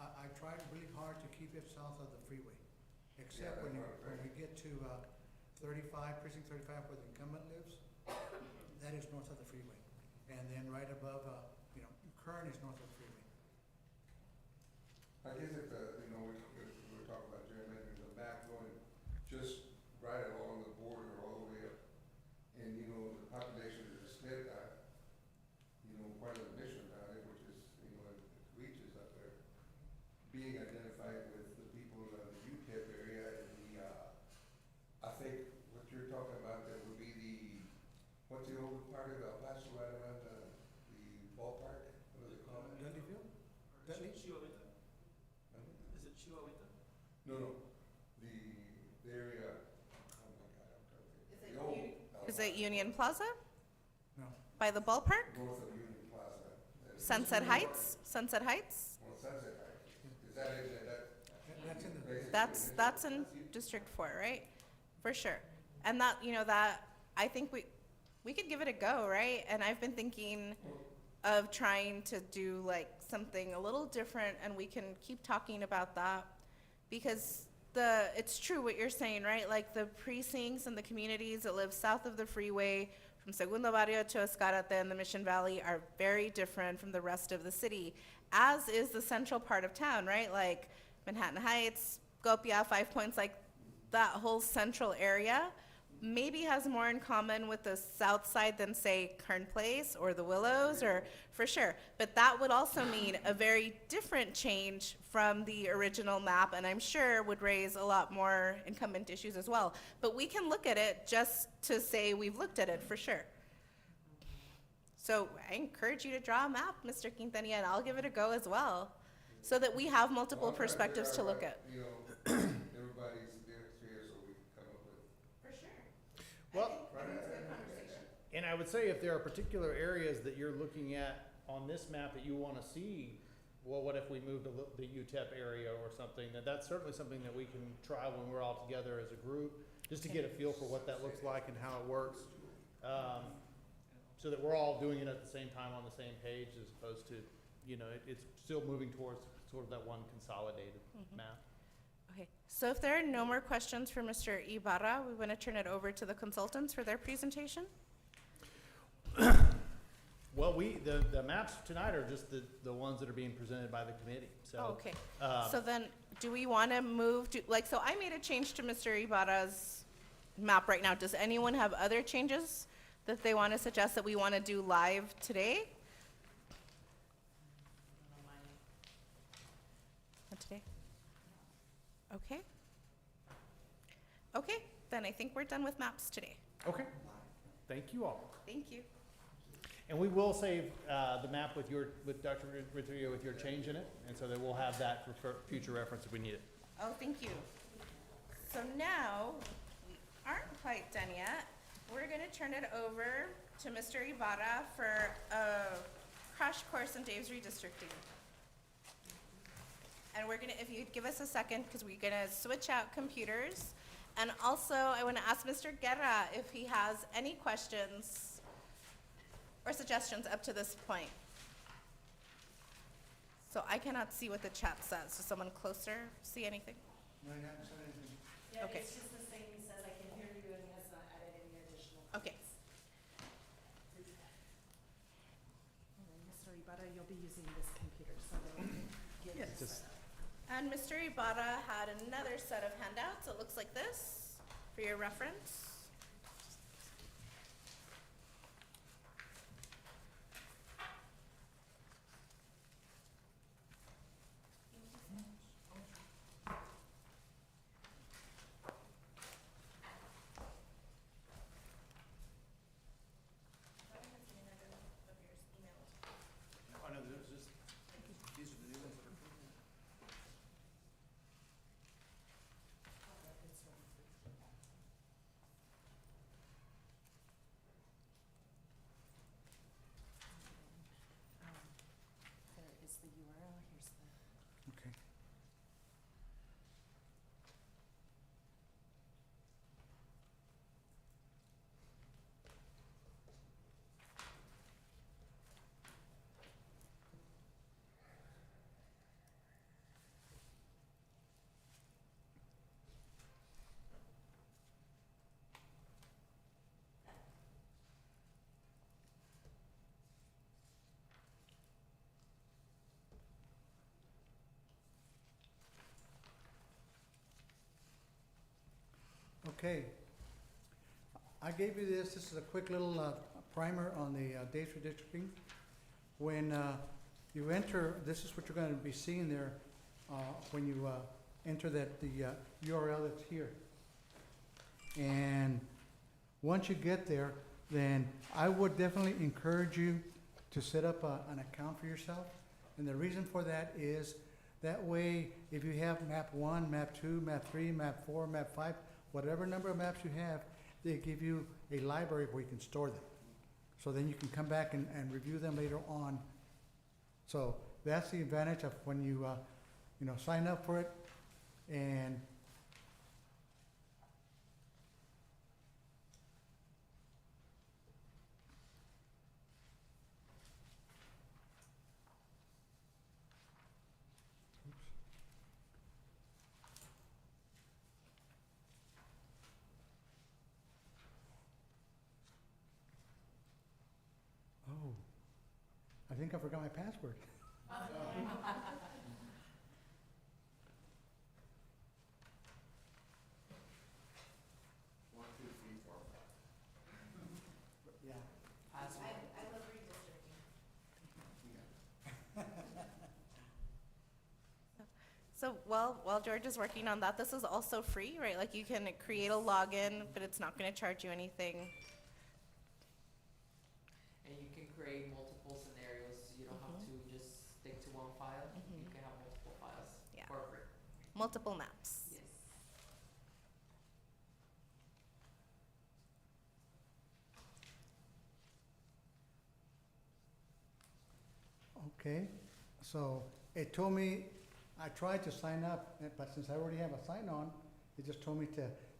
I tried really hard to keep it south of the freeway. Except Yeah, when that's when right. we get to 35, precinct 35, where the incumbent lives, that is north of the freeway. And then right above, Kern is north of the freeway. I guess if, you know, we were talking about gerrymandering the map going just right along the border all the way up. And, you know, the population is split, you know, part of the mission about it, which is, you know, it reaches up there. Being identified with the people of the UTEP area and I think what you're talking about, that would be what's the old part of El Paso right around the ballpark? What do they call it? Dudley Field? Dudley? Chihuahuita? Is it Chihuahuita? No, the area, oh my God, I'm trying to think. Is it The old El Is it Paso, Union Plaza No. by the ballpark? North of Union Plaza. Sunset Heights? Sunset Heights? Well, Sunset Heights, is that it, That's in the, basically? That's in District 4, right? For sure. And that, that, I think we could give it a go, right? And I've been thinking of trying to do like something a little different, and we can keep talking about that. Because it's true what you're saying, right? Like the precincts and the communities that live south of the freeway, from Segundo Barrio to Escarate and the Mission Valley, are very different from the rest of the city, as is the central part of town, right? Like Manhattan Heights, Gopia, 5 Points, like that whole central area maybe has more in common with the south side than, say, Kern Place or the Willows, or for sure. But that would also mean a very different change from the original map, and I'm sure would raise a lot more incumbent issues as well. But we can look at it just to say we've looked at it, for sure. So I encourage you to draw a map, Mr. Quintanilla, and I'll give it a go as well, so that we have multiple Well, I'm trying to perspectives to figure out look at. what, you know, everybody's here so we can come up with. For sure. Well, I think it's a good conversation. and I would say if there are particular areas that you're looking at on this map that you want to see, well, what if we moved the UTEP area or something? That's certainly something that we can try when we're all together as a group, just to get a feel for what that looks like and how it works. So that we're all doing it at the same time on the same page, as opposed to, it's still moving towards sort of that one consolidated map. Okay, so if there are no more questions for Mr. Ibarra, we want to turn it over to the consultants for their presentation. Well, the maps tonight are just the ones that are being presented by the committee, so. Oh, okay. uh, So then, do we want to move to, so I made a change to Mr. Ibarra's map right now. Does anyone have other changes that they want to suggest that we want to do live today? Not today? Okay. Okay, then I think we're done with maps today. Okay, thank you all. Thank you. And we will save the map with Dr. Ritrio with your change in it, and so that we'll have that for future reference if we need it. Oh, thank you. So now, we aren't quite done yet. We're gonna turn it over to Mr. Ibarra for a crash course in Dave's redistricting. And we're gonna, if you'd give us a second, because we're gonna switch out computers. And also, I wanna ask Mr. Guerra if he has any questions or suggestions up to this point. So I cannot see what the chat says. Does someone closer see anything? No, you haven't said anything. Yeah, Okay. it's just the same, he says, I can hear you, and he has not added any additional Okay. comments. Mr. Ibarra, you'll be using this computer, so they'll get Yeah, this just- set up. And Mr. Ibarra had another set of handouts. It looks like this for your reference. Oh, no, there's just, these are the new ones that are. It's one for you. There is the URL, here's the. Okay. Okay. I gave you this is a quick little primer on the dates redistricting. When you enter, this is what you're gonna be seeing there when you enter the URL that's here. And once you get there, then I would definitely encourage you to set up an account for yourself. And the reason for that is, that way, if you have map 1, map 2, map 3, map 4, map 5, whatever number of maps you have, they give you a library where you can store them. So then you can come back and review them later on. So that's the advantage of when you, sign up for it. And oh, I think I forgot my password. One, two, three, four, five. Yeah. Password. I love redistricting. So while George is working on that, this is also free, right? Like you can create a login, but it's not gonna charge you anything. And you can create multiple scenarios, so you don't have to just stick to one file. You can have multiple files Yeah. for free. Multiple maps. Yes. Okay, so it told me, I tried to sign up, but since I already have a sign on, it just told me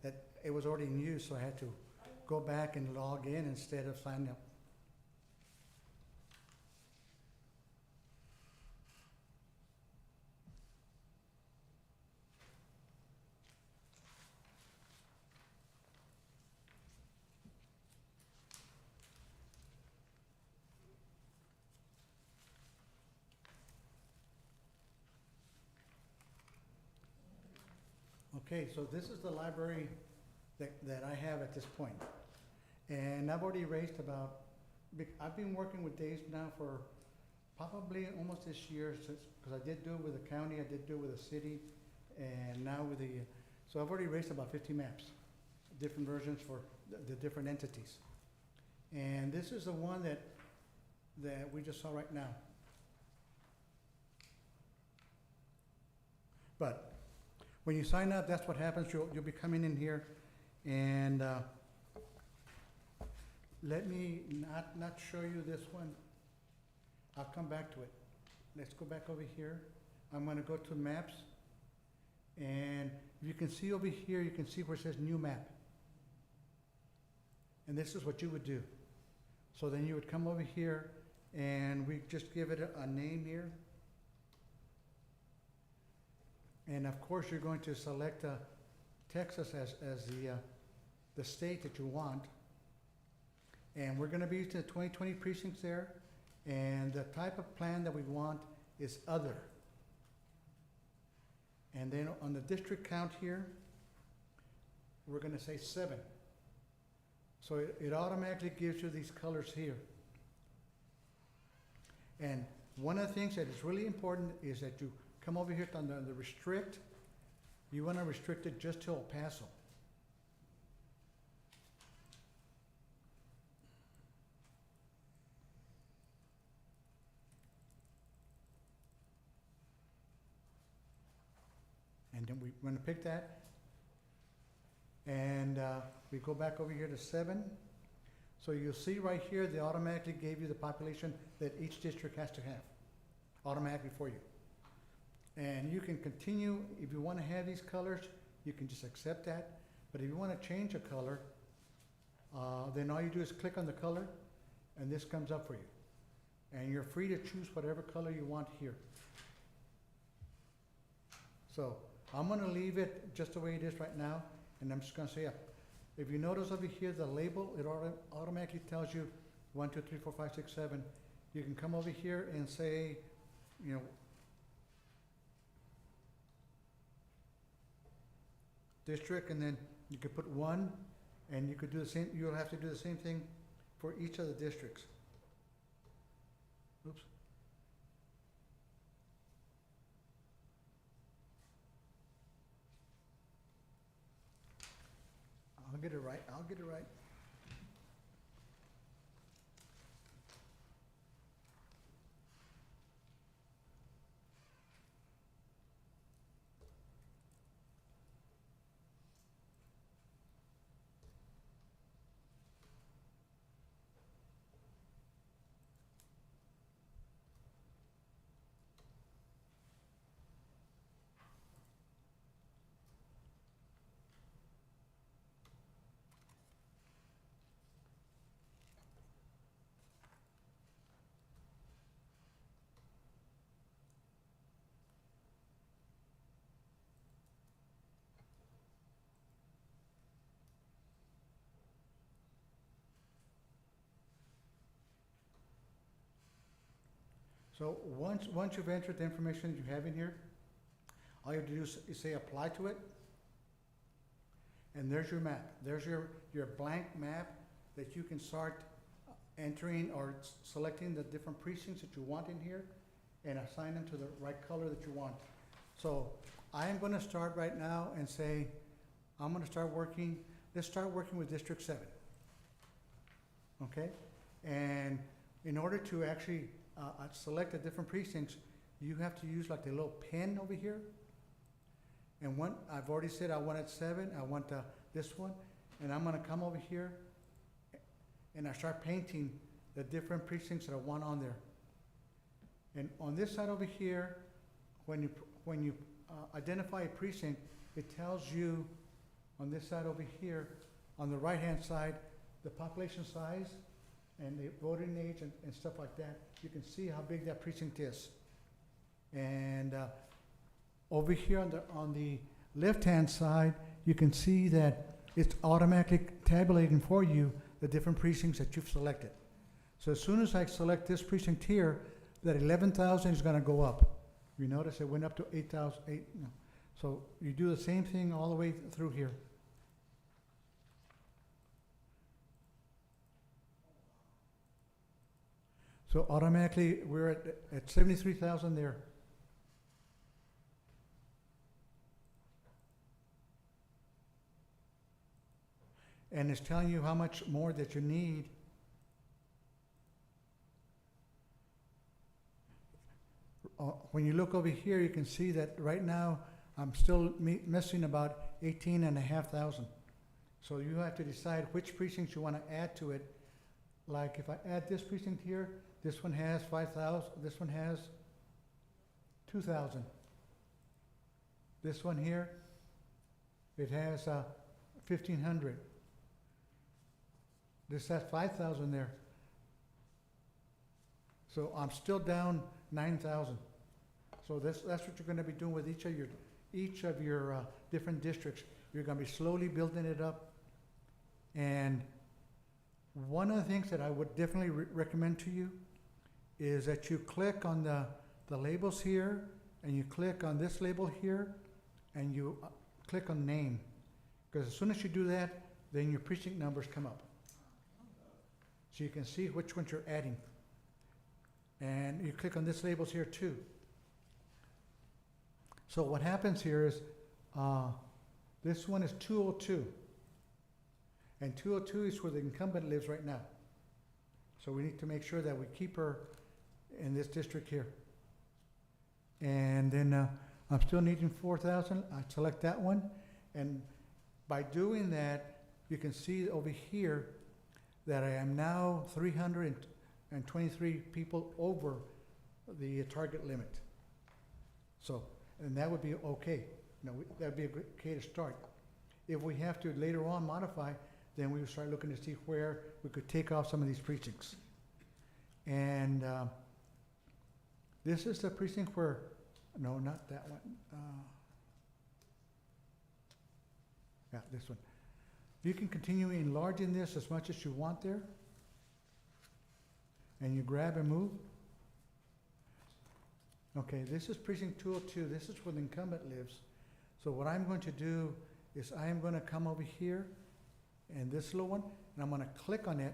that it was already in use, so I had to go back and log in instead of signing up. Okay, so this is the library that I have at this point. And I've already raised about, I've been working with Days now for probably almost this year, because I did do it with the county, I did do it with the city, and now with so I've already raised about 50 maps, different versions for the different entities. And this is the one that we just saw right now. But when you sign up, that's what happens. You'll be coming in here, and let me not show you this one. I'll come back to it. Let's go back over here. I'm gonna go to maps. And you can see over here, you can see where it says new map. And this is what you would do. So then you would come over here and we just give it a name here. And of course, you're going to select Texas as the state that you want. And we're gonna be using the 2020 precincts there. And the type of plan that we want is other. And then on the district count here, we're gonna say 7. So it automatically gives you these colors here. And one of the things that is really important is that you come over here on the restrict. You wanna restrict it just to El Paso. And then we're gonna pick that. And we go back over here to 7. So you'll see right here, they automatically gave you the population that each district has to have, automatically for you. And you can continue, if you wanna have these colors, you can just accept that. But if you wanna change a color, then all you do is click on the color, and this comes up for you. And you're free to choose whatever color you want here. So I'm gonna leave it just the way it is right now, and I'm just gonna say, if you notice over here, the label, it automatically tells you 1, 2, 3, 4, 5, 6, 7. You can come over here and say, you know, district, and then you could put 1, and you could do the same, you'll have to do the same thing for each of the districts. Oops. I'll get it right, I'll get it right. So once you've entered the information you have in here, all you have to do is say apply to it. And there's your map. There's your blank map that you can start entering or selecting the different precincts that you want in here and assign them to the right color that you want. So I am gonna start right now and say, I'm gonna start working, let's start working with District 7. Okay? And in order to actually select the different precincts, you have to use like the little pen over here. And one, I've already said I wanted 7, I want this one, and I'm gonna come over here and I start painting the different precincts that I want on there. And on this side over here, when you identify a precinct, it tells you on this side over here, on the right-hand side, the population size and the voting age and stuff like that. You can see how big that precinct is. And over here on the left-hand side, you can see that it's automatically tabulating for you the different precincts that you've selected. So as soon as I select this precinct here, that 11,000 is gonna go up. You notice it went up to 8,000, no. So you do the same thing all the way through here. So automatically, we're at 73,000 there. And it's telling you how much more that you need. When you look over here, you can see that right now, I'm still missing about 18,500. So you have to decide which precincts you want to add to it. Like if I add this precinct here, this one has 5,000, this one has 2,000. This one here, it has 1,500. This has 5,000 there. So I'm still down 9,000. So that's what you're gonna be doing with each of your different districts. You're gonna be slowly building it up. And one of the things that I would definitely recommend to you is that you click on the labels here, and you click on this label here, and you click on name. Because as soon as you do that, then your precinct numbers come up. So you can see which ones you're adding. And you click on this labels here too. So what happens here is, this one is 202. And 202 is where the incumbent lives right now. So we need to make sure that we keep her in this district here. And then I'm still needing 4,000. I select that one. And by doing that, you can see over here that I am now 323 people over the target limit. So, and that would be okay. That would be okay to start. If we have to later on modify, then we will start looking to see where we could take off some of these precincts. And this is the precinct where, no, not that one. Yeah, this one. You can continue enlarging this as much as you want there. And you grab and move. Okay, this is precinct 202. This is where the incumbent lives. So what I'm going to do is I am going to come over here and this little one, and I'm going to click on it.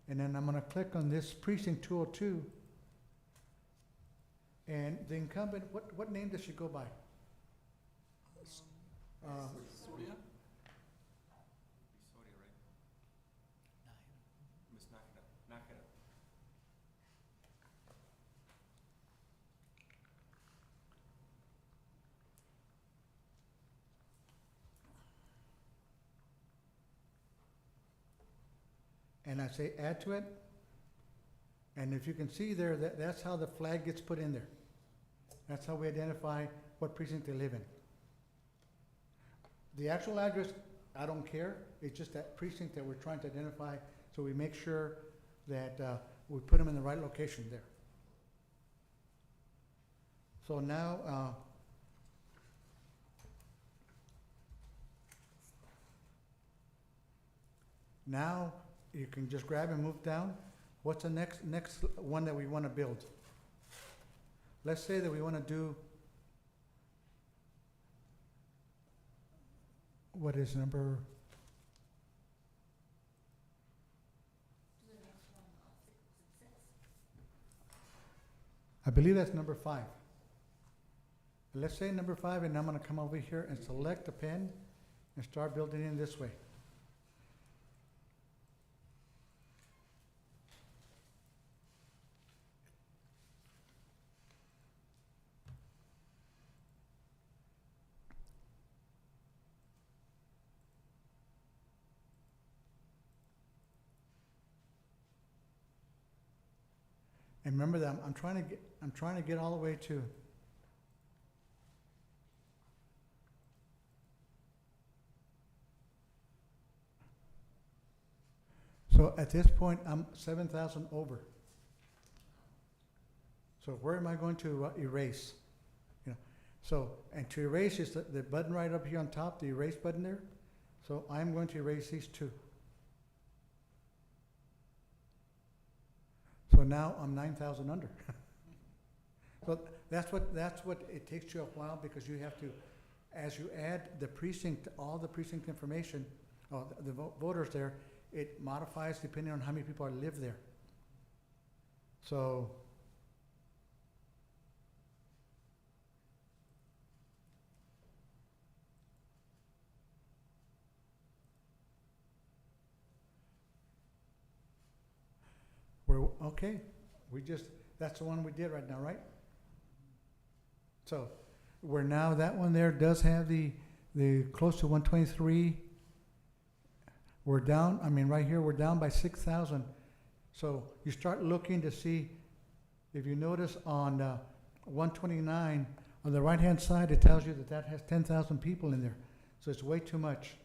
And then I'm going to click on this precinct 202. And the incumbent, what name does she go by? Soria? Soria, right? Miss Nakeda. And I say add to it. And if you can see there, that's how the flag gets put in there. That's how we identify what precinct they live in. The actual address, I don't care. It's just that precinct that we're trying to identify, so we make sure that we put them in the right location there. So now, now you can just grab and move down. What's the next one that we want to build? Let's say that we want to do, what is number? I believe that's number 5. Let's say number 5, and I'm going to come over here and select a pen and start building in this way. And remember that I'm trying to get all the way to. So at this point, I'm 7,000 over. So where am I going to erase? You know, so, and to erase is the button right up here on top, the erase button there. So I'm going to erase these two. So now I'm 9,000 under. So that's what it takes you a while, because you have to, as you add the precinct, all the precinct information, the voters there, it modifies depending on how many people live there. So we're okay. That's the one we did right now, right? So we're now, that one there does have the close to 123. We're down, right here, we're down by 6,000. So you start looking to see, if you notice on 129, On the right-hand side, it tells you that that has 10,000 people in there, so it's way too much.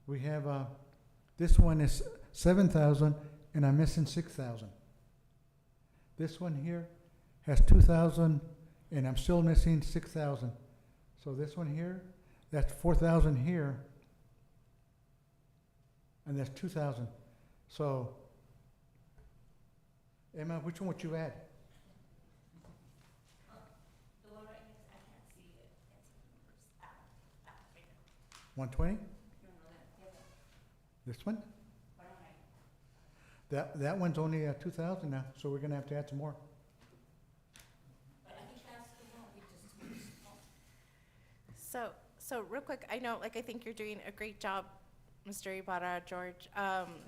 We have, this one is 7,000, and I'm missing 6,000. This one here has 2,000, and I'm still missing 6,000. So this one here, that's 4,000 here, and that's 2,000. So, Emma, which one would you add? The one right next, I can't see it. Right here. 120? No, the other. This one? Why don't I? That one's only 2,000 now, so we're gonna have to add some more. But I think that's the one we just switched. So real quick, I know, like, I think you're doing a great job, Mr. Ibarra, George.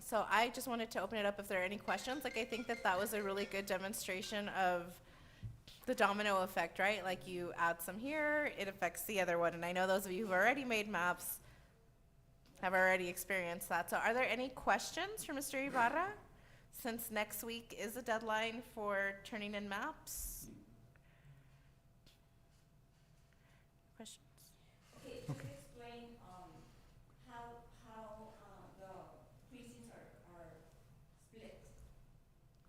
So I just wanted to open it up if there are any questions. Like, I think that was a really good demonstration of the domino effect, right? Like, you add some here, it affects the other one. And I know those of you who've already made maps have already experienced that. So are there any questions for Mr. Ibarra? Since next week is the deadline for turning in maps. Questions? Okay, just explain, how, the precincts are split.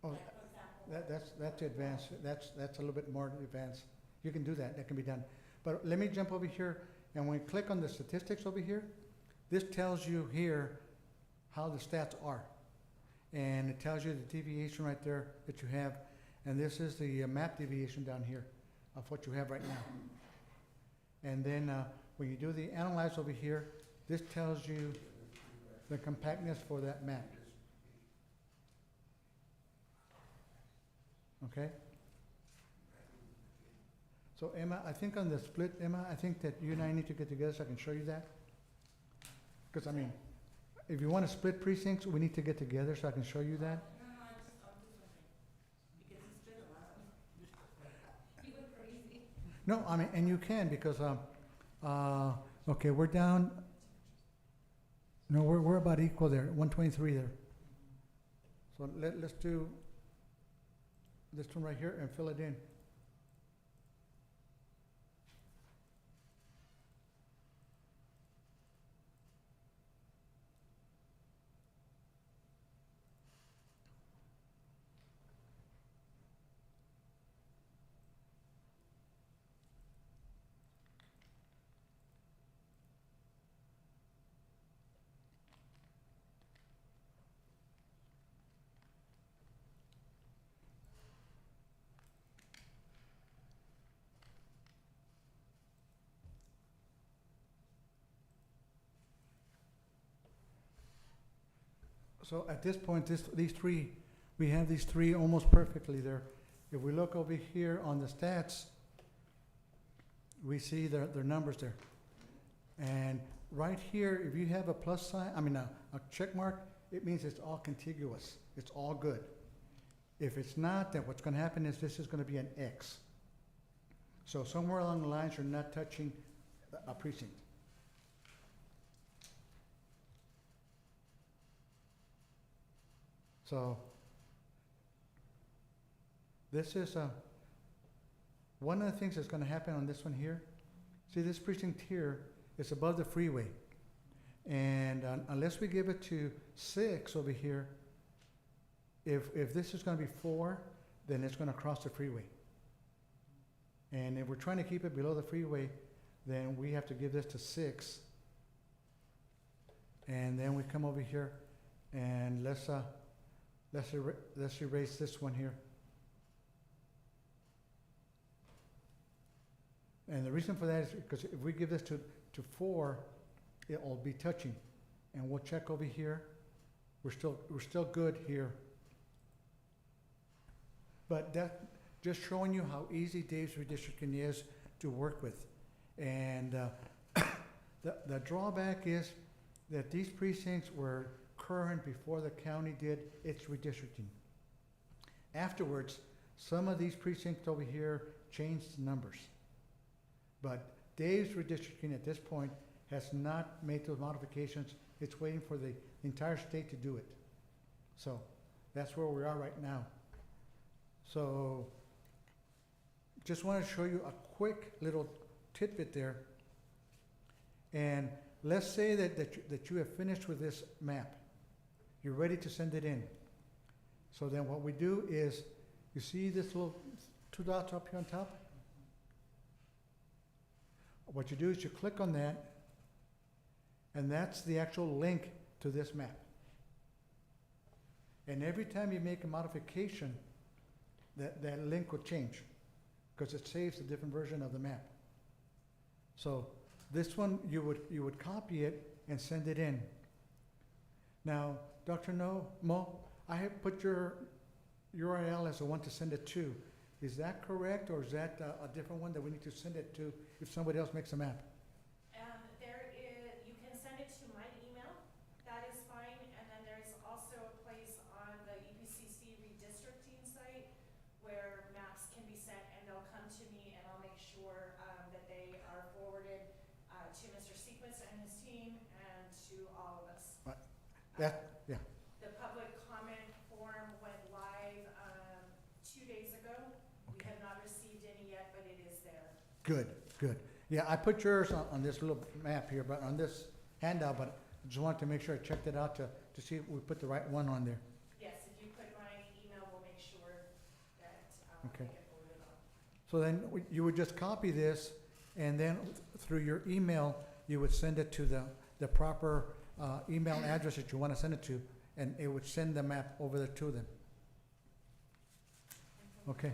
Oh, Like, for example. that's advanced, that's a little bit more advanced. You can do that, that can be done. But let me jump over here, and when you click on the statistics over here, this tells you here how the stats are. And it tells you the deviation right there that you have, and this is the map deviation down here of what you have right now. And then when you do the analyze over here, this tells you the compactness for that map. Okay? So Emma, I think on the split, Emma, I think that you and I need to get together so I can show you that. Because I mean, if you want to split precincts, we need to get together so I can show you that. No, I'm just wondering, because he split a lot of them. He went crazy. No, I mean, and you can because, okay, we're down, no, we're about equal there, 123 there. So let's do this one right here and fill it in. So at this point, these three, we have these three almost perfectly there. If we look over here on the stats, we see their numbers there. And right here, if you have a plus sign, a check mark, it means it's all contiguous. It's all good. If it's not, then what's gonna happen is this is gonna be an X. So somewhere along the lines, you're not touching a precinct. So this is one of the things that's going to happen on this one here. See, this precinct here is above the freeway. And unless we give it to 6 over here, if this is going to be 4, then it's going to cross the freeway. And if we're trying to keep it below the freeway, then we have to give this to 6. And then we come over here and let's erase this one here. And the reason for that is because if we give this to 4, it will be touching. And we'll check over here. We're still good here. But that just showing you how easy Dave's redistricting is to work with. And the drawback is that these precincts were current before the county did its redistricting. Afterwards, some of these precincts over here changed the numbers. But Dave's redistricting at this point has not made those modifications. It's waiting for the entire state to do it. So that's where we are right now. So just want to show you a quick little tidbit there. And let's say that you have finished with this map. You're ready to send it in. So then what we do is, you see this little two dots up here on top? What you do is you click on that, and that's the actual link to this map. And every time you make a modification, that link will change, because it saves a different version of the map. So this one, you would copy it and send it in. Now, Dr. Mo, I have put your URL as the one to send it to. Is that correct, or is that a different one that we need to send it to if somebody else makes a map? There is, you can send it to my email, that is fine, and then there's also a place on the EPCC redistricting site where maps can be sent, and they'll come to me, and I'll make sure, that they are forwarded, to Mr. Sequist and his team, and to all of us. Yeah. The public comment form went live, 2 days ago. We have not received any yet, but it is there. Good. Yeah, I put yours on this little map here, but on this handout, but I just wanted to make sure I checked it out to see if we put the right one on there. Yes, if you put my email, we'll make sure that, Okay. they get forwarded on. So then you would just copy this, and then through your email, you would send it to the proper email address that you want to send it to, and it would send the map over there to them. Okay.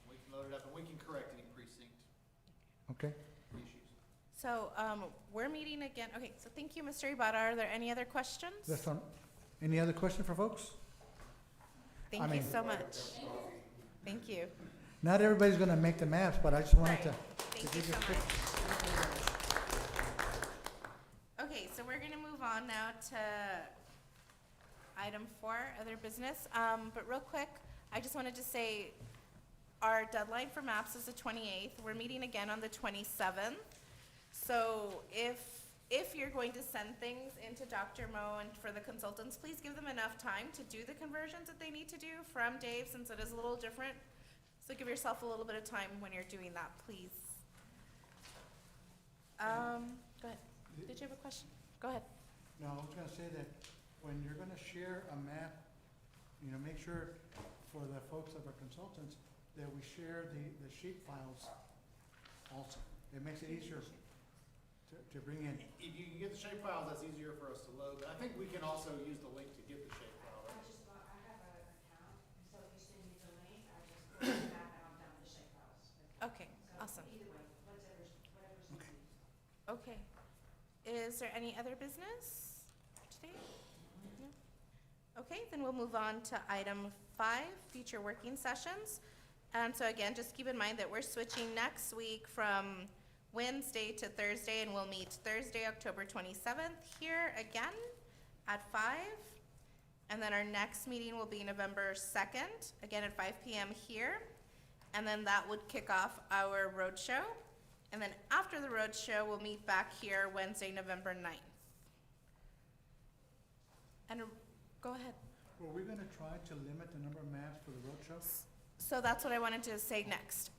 We can load it up and we can correct any precinct Okay. issues. So, we're meeting again, okay, so thank you, Mr. Ibarra. Are there any other questions? That's on. Any other question for folks? Thank I you mean- so much. Thank you. Not everybody's gonna make the maps, but I just wanted to Right. Thank you give you so a quick. much. Okay, so we're gonna move on now to item 4, other business. But real quick, I just wanted to say, our deadline for maps is the 28th. We're meeting again on the 27th. So if you're going to send things into Dr. Mo and for the consultants, please give them enough time to do the conversions that they need to do from Dave, since it is a little different. So give yourself a little bit of time when you're doing that, please. Go ahead. Did you have a question? Go ahead. No, I was gonna say that when you're gonna share a map, make sure for the folks of our consultants that we share the shape files also. It makes it easier to bring in. If you can get the shape files, that's easier for us to load, but I think we can also use the link to get the shape file, right? I have an account, so if you send me the link, I just put the map and I'll download the shape files. Okay, So awesome. either way, whatever's easy. Okay. Is there any other business today? No? Okay, then we'll move on to item 5, future working sessions. And so again, just keep in mind that we're switching next week from Wednesday to Thursday, and we'll meet Thursday, October 27th here again at 5. And then our next meeting will be November 2nd, again at 5 p.m. here. And then that would kick off our roadshow. And then after the roadshow, we'll meet back here Wednesday, November 9th. And go ahead. Were we gonna try to limit the number of maps for the roadshow? So that's what I wanted to say next.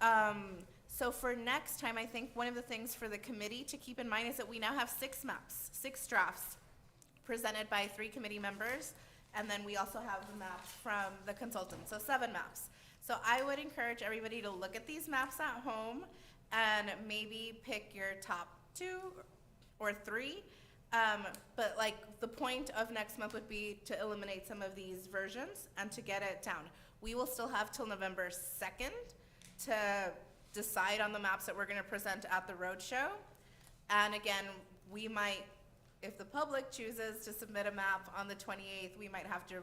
So for next time, I think one of the things for the committee to keep in mind is that we now have 6 maps, 6 drafts presented by 3 committee members. And then we also have the maps from the consultants, so 7 maps. So I would encourage everybody to look at these maps at home and maybe pick your top 2 or 3. But like the point of next month would be to eliminate some of these versions and to get it down. We will still have till November 2nd to decide on the maps that we're gonna present at the roadshow. And again, we might, if the public chooses to submit a map on the 28th, we might have to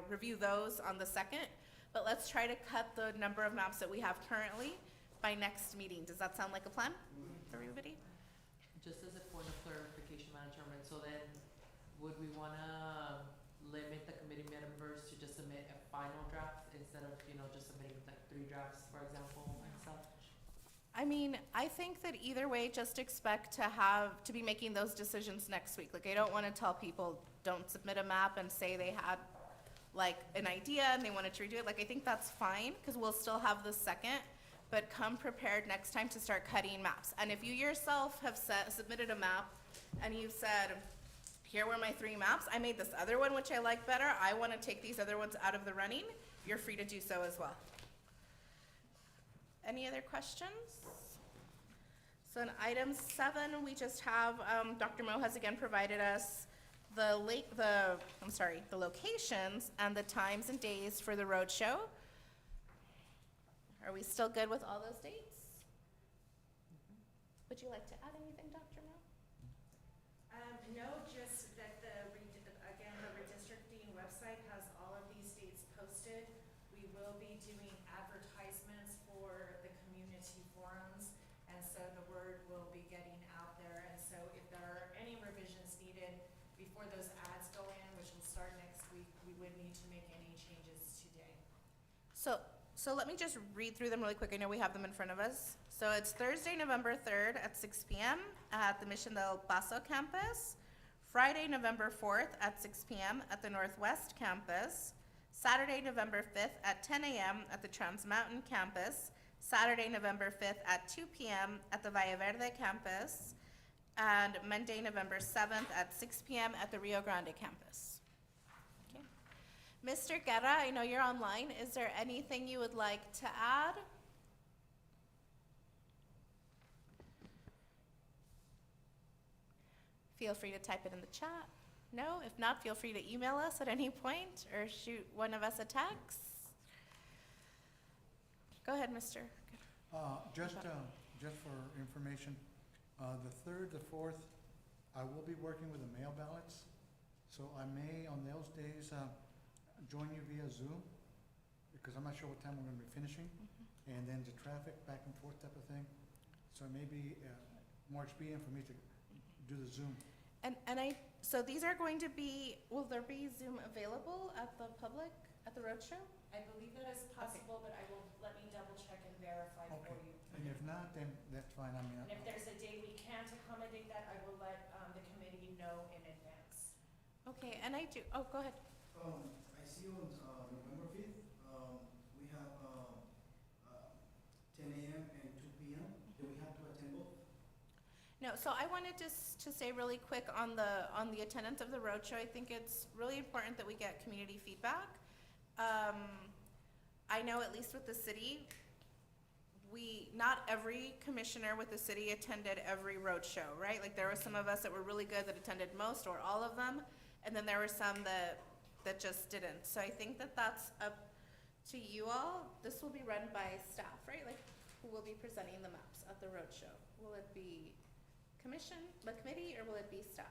review those on the 2nd. But let's try to cut the number of maps that we have currently by next meeting. Does that sound like a plan for everybody? Just as a point of clarification, Madam Chairman, so then would we wanna limit the committee members to just submit a final draft instead of, just submitting like 3 drafts, for example, and such? I mean, I think that either way, just expect to be making those decisions next week. Like, I don't wanna tell people, don't submit a map and say they had like an idea and they wanted to redo it, like I think that's fine, because we'll still have the second, but come prepared next time to start cutting maps. And if you yourself have submitted a map and you've said, here were my 3 maps, I made this other one which I like better, I want to take these other ones out of the running, you're free to do so as well. Any other questions? So in item 7, we just have, Dr. Mo has again provided us the locations and the times and days for the roadshow. Are we still good with all those dates? Would you like to add anything, Dr. Mo? No, just that again, the redistricting website has all of these dates posted. We will be doing advertisements for the community forums, and so the word will be getting out there. And so if there are any revisions needed before those ads go in, which will start next week, we would need to make any changes today. So let me just read through them really quick. I know we have them in front of us. So it's Thursday, November 3rd at 6 p.m. at the Mission del Paso campus. Friday, November 4th at 6 p.m. at the Northwest campus. Saturday, November 5th at 10 a.m. at the Trans Mountain campus. Saturday, November 5th at 2 p.m. at the Valle Verde campus. And Monday, November 7th at 6 p.m. at the Rio Grande campus. Okay. Mr. Guerra, I know you're online. Is there anything you would like to add? Feel free to type it in the chat. No? If not, feel free to email us at any point or shoot one of us a text. Go ahead, Mr. Just for information, the 3rd, the 4th, I will be working with the mail ballots. So I may, on those days, join you via Zoom, because I'm not sure what time we're gonna be finishing. And then the traffic back and forth type of thing. So it may be more expedient for me to do the Zoom. So these are going to be, will there be Zoom available at the public, at the roadshow? I believe that is possible, but let me double check and verify for you. And if not, then that's fine. I mean, And if there's a day we can't accommodate that, I will let the committee know in advance. Okay, and go ahead. I see on November 5th, we have 10 a.m. and 2 p.m. Do we have to attend both? No, so I wanted just to say really quick on the attendance of the roadshow. I think it's really important that we get community feedback. I know at least with the city, not every commissioner with the city attended every roadshow, right? Like there were some of us that were really good that attended most or all of them, and then there were some that just didn't. So I think that that's up to you all. This will be run by staff, right? Like who will be presenting the maps at the roadshow? Will it be the committee, or will it be staff?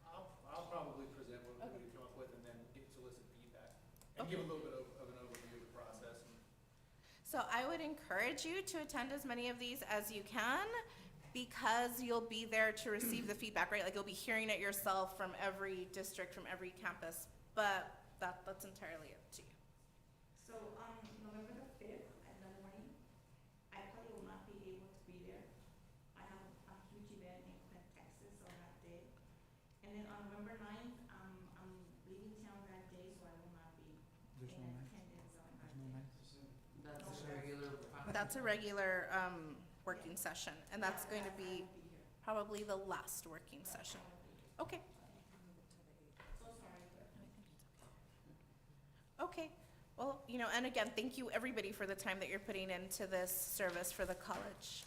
I'll probably present what Okay. we come up with and then solicit feedback and Okay. give a little bit of an overview of the process. So I would encourage you to attend as many of these as you can, because you'll be there to receive the feedback, right? Like you'll be hearing it yourself from every district, from every campus, but that's entirely up to you. So on November the 5th at the morning, I probably will not be able to be there. I have a huge event in Clinton, Texas on that day. And then on November 9th, I'm leaving town that day, so I will not be there's in no night. attendance on that There's no day. night. That's a regular. That's a regular working session, and that's Yeah, going to I be won't here. probably the last working session. Okay. So sorry. Okay, well, and again, thank you everybody for the time that you're putting into this service for the college.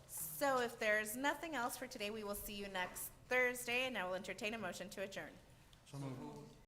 So if there's nothing else for today, we will see you next Thursday, and I will entertain a motion to adjourn. So moved.